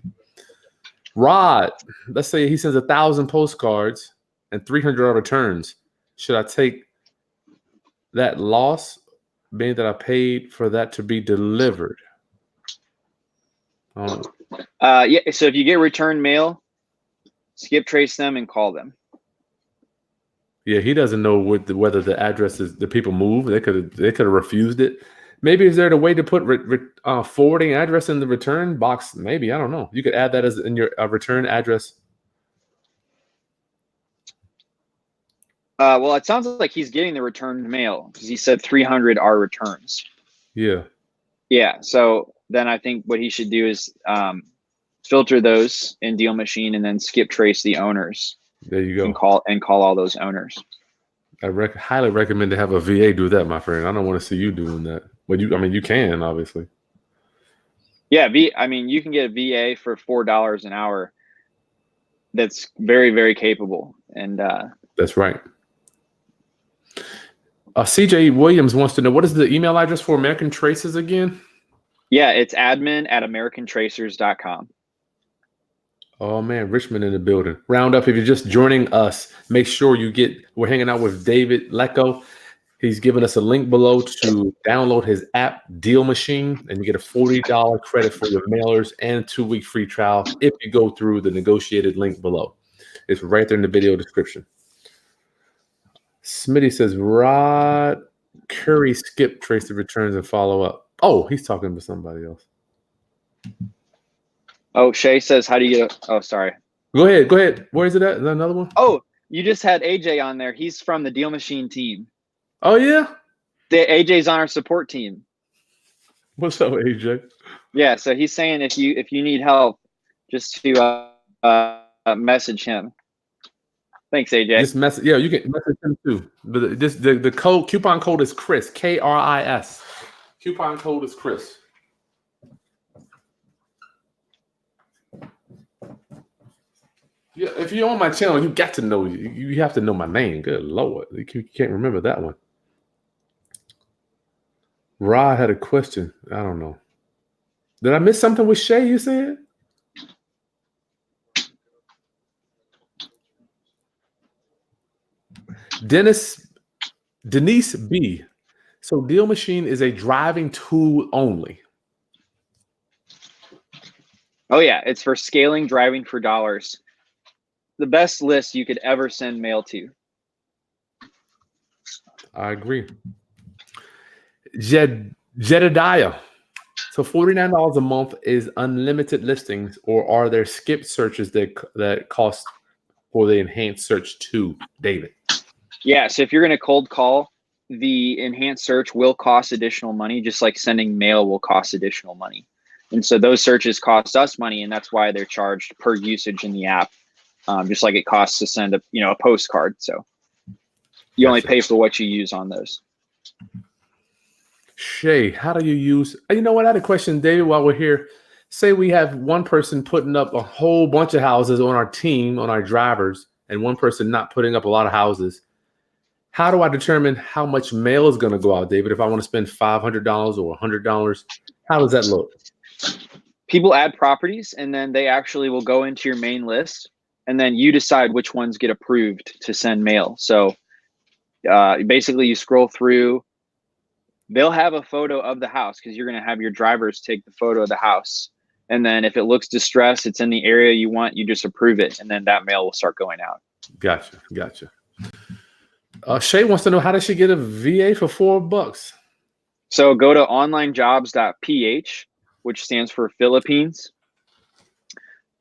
Rod, let's say he sends 1,000 postcards and 300 returns. Should I take that loss, being that I paid for that to be delivered? Yeah, so if you get return mail, skip trace them and call them. Yeah, he doesn't know whether the address is, the people move. They could have refused it. Maybe is there a way to put forwarding address in the return box? Maybe, I don't know. You could add that as in your return address. Well, it sounds like he's getting the returned mail because he said 300 are returns. Yeah. Yeah. So then I think what he should do is filter those in Deal Machine and then skip trace the owners. There you go. And call all those owners. I highly recommend to have a VA do that, my friend. I don't want to see you doing that. But you can, obviously. Yeah, you can get a VA for $4 an hour. That's very, very capable. And that's right. CJ Williams wants to know, what is the email address for American Tracers again? Yeah, it's admin@americantracers.com. Oh man, Richmond in the building. Round up, if you're just joining us, make sure we're hanging out with David Lecco. He's given us a link below to download his app, Deal Machine, and you get a $40 credit for your mailers and 2-week free trial if you go through the negotiated link below. It's right there in the video description. Smitty says, Rod Curry skip trace the returns and follow up. Oh, he's talking to somebody else. Oh, Shay says, how do you get oh, sorry. Go ahead. Where is it at? Is that another one? Oh, you just had AJ on there. He's from the Deal Machine team. Oh, yeah? AJ's on our support team. What's up, AJ? Yeah, so he's saying if you need help, just to message him. Thanks, AJ. Just message, yeah, you can message him too. But the coupon code is Chris, KRIS. Coupon code is Chris. Yeah, if you're on my channel, you got to know you have to know my name. Good Lord, you can't remember that one. Rod had a question. I don't know. Did I miss something with Shay? You said? Denise B. So Deal Machine is a driving tool only. Oh yeah, it's for scaling driving for dollars. The best list you could ever send mail to. I agree. Jedediah. So $49 a month is unlimited listings, or are there skip searches that cost for the enhanced search too, David? Yeah, so if you're going to cold call, the enhanced search will cost additional money, just like sending mail will cost additional money. And so those searches cost us money, and that's why they're charged per usage in the app, just like it costs to send a postcard. So you only pay for what you use on those. Shay, how do you use? You know what? I had a question, David, while we're here. Say we have one person putting up a whole bunch of houses on our team, on our drivers, and one person not putting up a lot of houses. How do I determine how much mail is going to go out, David? If I want to spend $500 or $100, how does that look? People add properties, and then they actually will go into your main list, and then you decide which ones get approved to send mail. So basically you scroll through. They'll have a photo of the house because you're going to have your drivers take the photo of the house. And then if it looks distressed, it's in the area you want, you just approve it. And then that mail will start going out. Gotcha. Shay wants to know, how does she get a VA for $4? So go to onlinejobs.ph, which stands for Philippines,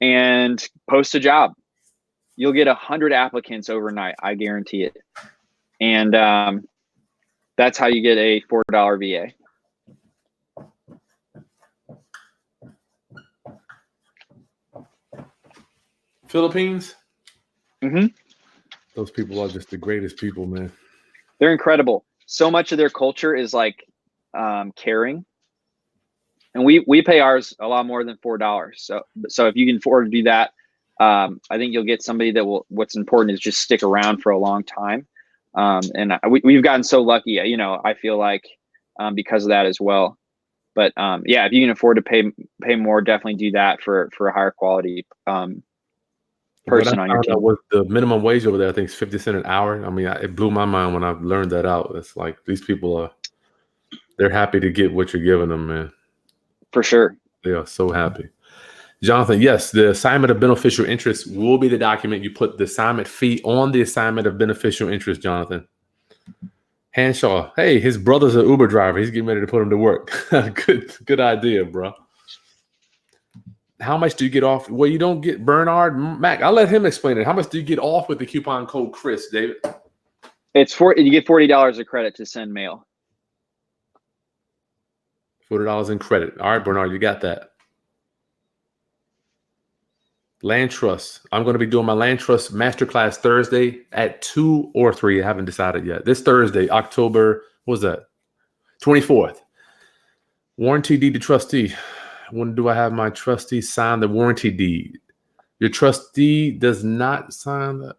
and post a job. You'll get 100 applicants overnight. I guarantee it. And that's how you get a $4 VA. Philippines? Mm-hmm. Those people are just the greatest people, man. They're incredible. So much of their culture is like caring. And we pay ours a lot more than $4. So if you can afford to do that, I think you'll get somebody that will, what's important is just stick around for a long time. And we've gotten so lucky, I feel like because of that as well. But yeah, if you can afford to pay more, definitely do that for a higher quality person on your team. With the minimum wage over there, I think it's 50 cents an hour. I mean, it blew my mind when I learned that out. It's like these people they're happy to get what you're giving them, man. For sure. They are so happy. Jonathan, yes, the assignment of beneficial interest will be the document. You put the assignment fee on the assignment of beneficial interest, Jonathan. Hanshaw. Hey, his brother's an Uber driver. He's getting ready to put him to work. Good idea, bro. How much do you get off? Well, you don't get Bernard Mac. I'll let him explain it. How much do you get off with the coupon code Chris, David? You get $40 of credit to send mail. $40 in credit. All right, Bernard, you got that. Land trust. I'm going to be doing my land trust masterclass Thursday at 2 or 3. I haven't decided yet. This Thursday, October, what was that? 24th. Warranty deed to trustee. When do I have my trustee sign the warranty deed? Your trustee does not sign that.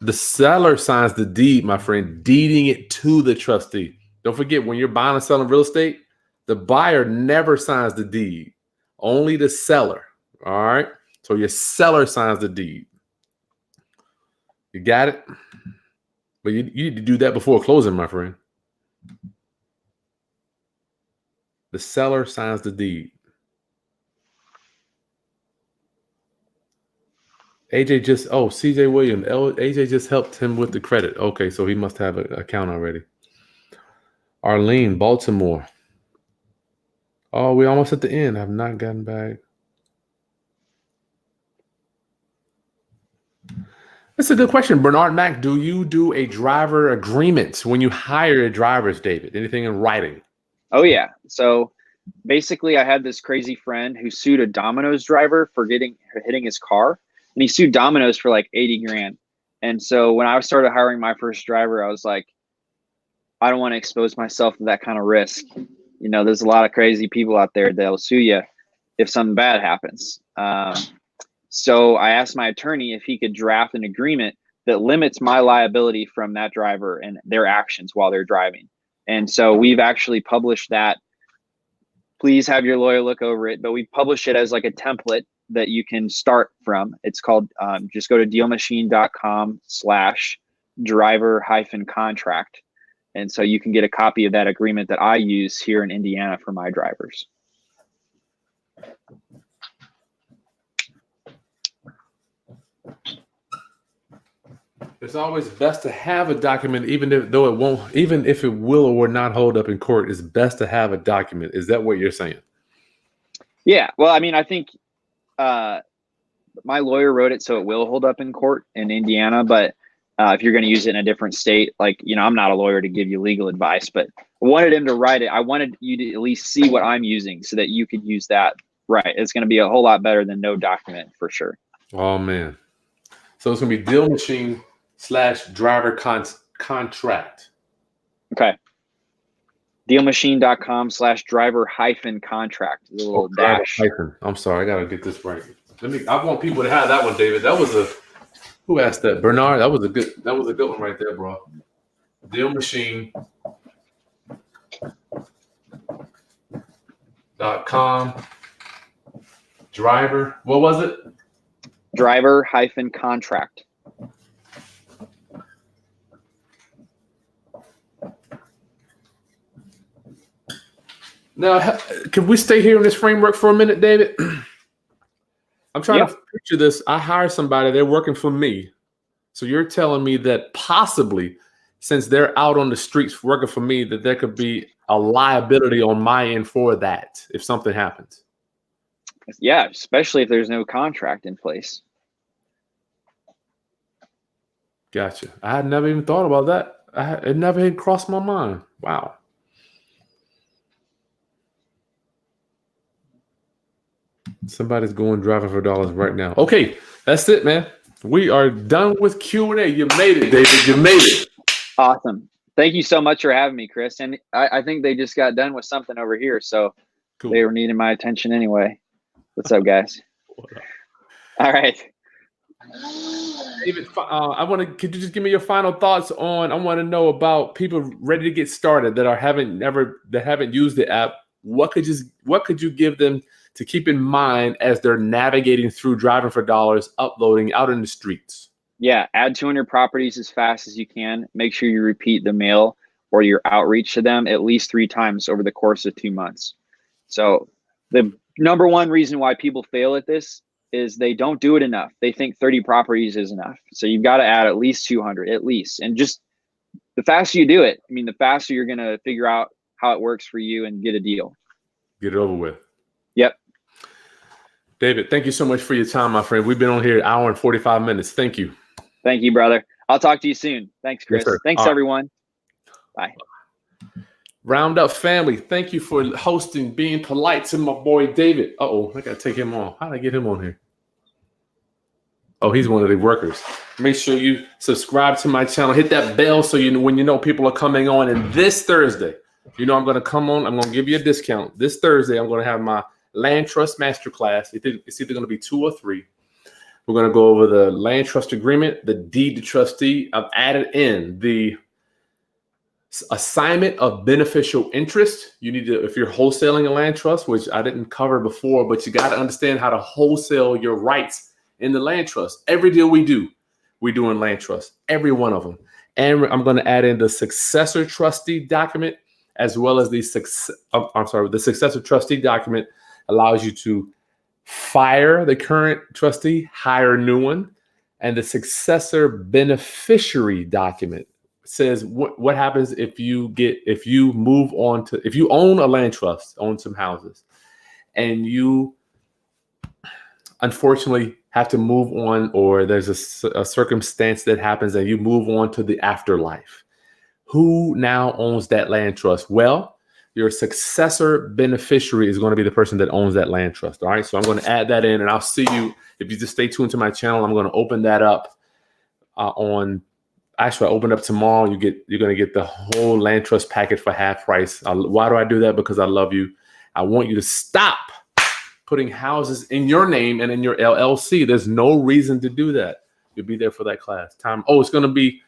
The seller signs the deed, my friend, deeding it to the trustee. Don't forget, when you're buying and selling real estate, the buyer never signs the deed, only the seller. All right. So your seller signs the deed. You got it? But you need to do that before closing, my friend. The seller signs the deed. CJ Williams. AJ just helped him with the credit. Okay, so he must have an account already. Arlene, Baltimore. Oh, we're almost at the end. I've not gotten back. That's a good question. Bernard Mack, do you do a driver agreement when you hire drivers, David? Anything in writing? Oh, yeah. So basically, I had this crazy friend who sued a Domino's driver for hitting his car. And he sued Domino's for like 80 grand. And so when I started hiring my first driver, I was like, I don't want to expose myself to that kind of risk. You know, there's a lot of crazy people out there that'll sue you if something bad happens. So I asked my attorney if he could draft an agreement that limits my liability from that driver and their actions while they're driving. And so we've actually published that. Please have your lawyer look over it, but we publish it as like a template that you can start from. It's called, just go to dealmachine.com/driver-contract. And so you can get a copy of that agreement that I use here in Indiana for my drivers. It's always best to have a document, even if it will or will not hold up in court. It's best to have a document. Is that what you're saying? Yeah. Well, I mean, I think my lawyer wrote it so it will hold up in court in Indiana, but if you're going to use it in a different state, like, you know, I'm not a lawyer to give you legal advice, but I wanted him to write it. I wanted you to at least see what I'm using so that you could use that. Right. It's going to be a whole lot better than no document for sure. Oh, man. So it's going to be Deal Machine /driver contract. Okay. Dealmachine.com/driver-contract. The little dash. I'm sorry. I got to get this right. I want people to have that one, David. That was who asked that? Bernard. That was a good one right there, bro. Dealmachine.com driver. What was it? Driver-contract. Now, can we stay here in this framework for a minute, David? I'm trying to picture this. I hire somebody, they're working for me. So you're telling me that possibly, since they're out on the streets working for me, that there could be a liability on my end for that if something happens. Yeah, especially if there's no contract in place. Gotcha. I had never even thought about that. It never had crossed my mind. Wow. Somebody's going driving for dollars right now. Okay, that's it, man. We are done with Q&A. You made it, David. You made it. Awesome. Thank you so much for having me, Chris. And I think they just got done with something over here, so cool. They were needing my attention anyway. What's up, guys? All right. David, could you just give me your final thoughts on? I want to know about people ready to get started that haven't used the app. What could you give them to keep in mind as they're navigating through driving for dollars, uploading out in the streets? Yeah, add 200 properties as fast as you can. Make sure you repeat the mail or your outreach to them at least 3 times over the course of 2 months. So the number one reason why people fail at this is they don't do it enough. They think 30 properties is enough. So you've got to add at least 200, at least. And just the faster you do it, I mean, the faster you're going to figure out how it works for you and get a deal. Get it over with. Yep. David, thank you so much for your time, my friend. We've been on here an hour and 45 minutes. Thank you. Thank you, brother. I'll talk to you soon. Thanks, Chris. Yes, Thanks, everyone. Bye. Roundup family, thank you for hosting, being polite to my boy David. Uh-oh, I got to take him on. How did I get him on here? Oh, he's one of the workers. Make sure you subscribe to my channel. Hit that bell so you know when you know people are coming on. And this Thursday, you know I'm going to come on. I'm going to give you a discount. This Thursday, I'm going to have my Land Trust Masterclass. It's either going to be 2 or 3. We're going to go over the land trust agreement, the deed to trustee. I've added in the assignment of beneficial interest. You need to, if you're wholesaling a land trust, which I didn't cover before, but you got to understand how to wholesale your rights in the land trust. Every deal we do in land trust, every one of them. And I'm going to add in the successor trustee document, as well as the successor trustee document allows you to fire the current trustee, hire a new one. And the successor beneficiary document says what happens if you move on to, if you own a land trust, own some houses, and you unfortunately have to move on, or there's a circumstance that happens and you move on to the afterlife. Who now owns that land trust? Well, your successor beneficiary is going to be the person that owns that land trust. All right. So I'm going to add that in, and I'll see you if you just stay tuned to my channel. I'm going to open that up I open up tomorrow. You're going to get the whole land trust package for half price. Why do I do that? Because I love you. I want you to stop putting houses in your name and in your LLC. There's no reason to do that. You'll be there for that class. It's going to be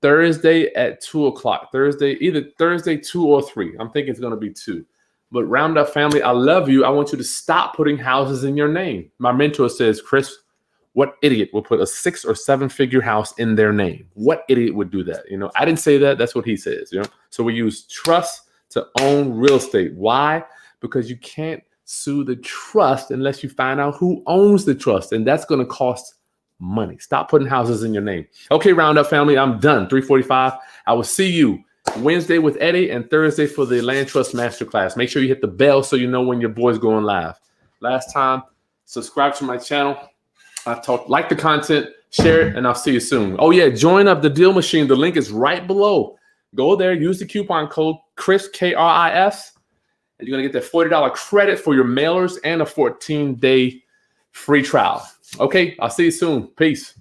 Thursday at 2 o'clock. Either Thursday 2 or 3. I'm thinking it's going to be 2. But Roundup family, I love you. I want you to stop putting houses in your name. My mentor says, Chris, what idiot would put a 6 or 7 figure house in their name? What idiot would do that? I didn't say that. That's what he says. So we use trust to own real estate. Why? Because you can't sue the trust unless you find out who owns the trust, and that's going to cost money. Stop putting houses in your name. Okay, Roundup family, I'm done. 3:45. I will see you Wednesday with Eddie and Thursday for the Land Trust Masterclass. Make sure you hit the bell so you know when your boy's going live. Last time, subscribe to my channel. Like the content, share it, and I'll see you soon. Oh yeah, join up the Deal Machine. The link is right below. Go there, use the coupon code Chris, KRIS, and you're gonna get that $40 credit for your mailers and a 14-day free trial. Okay, I'll see you soon. Peace.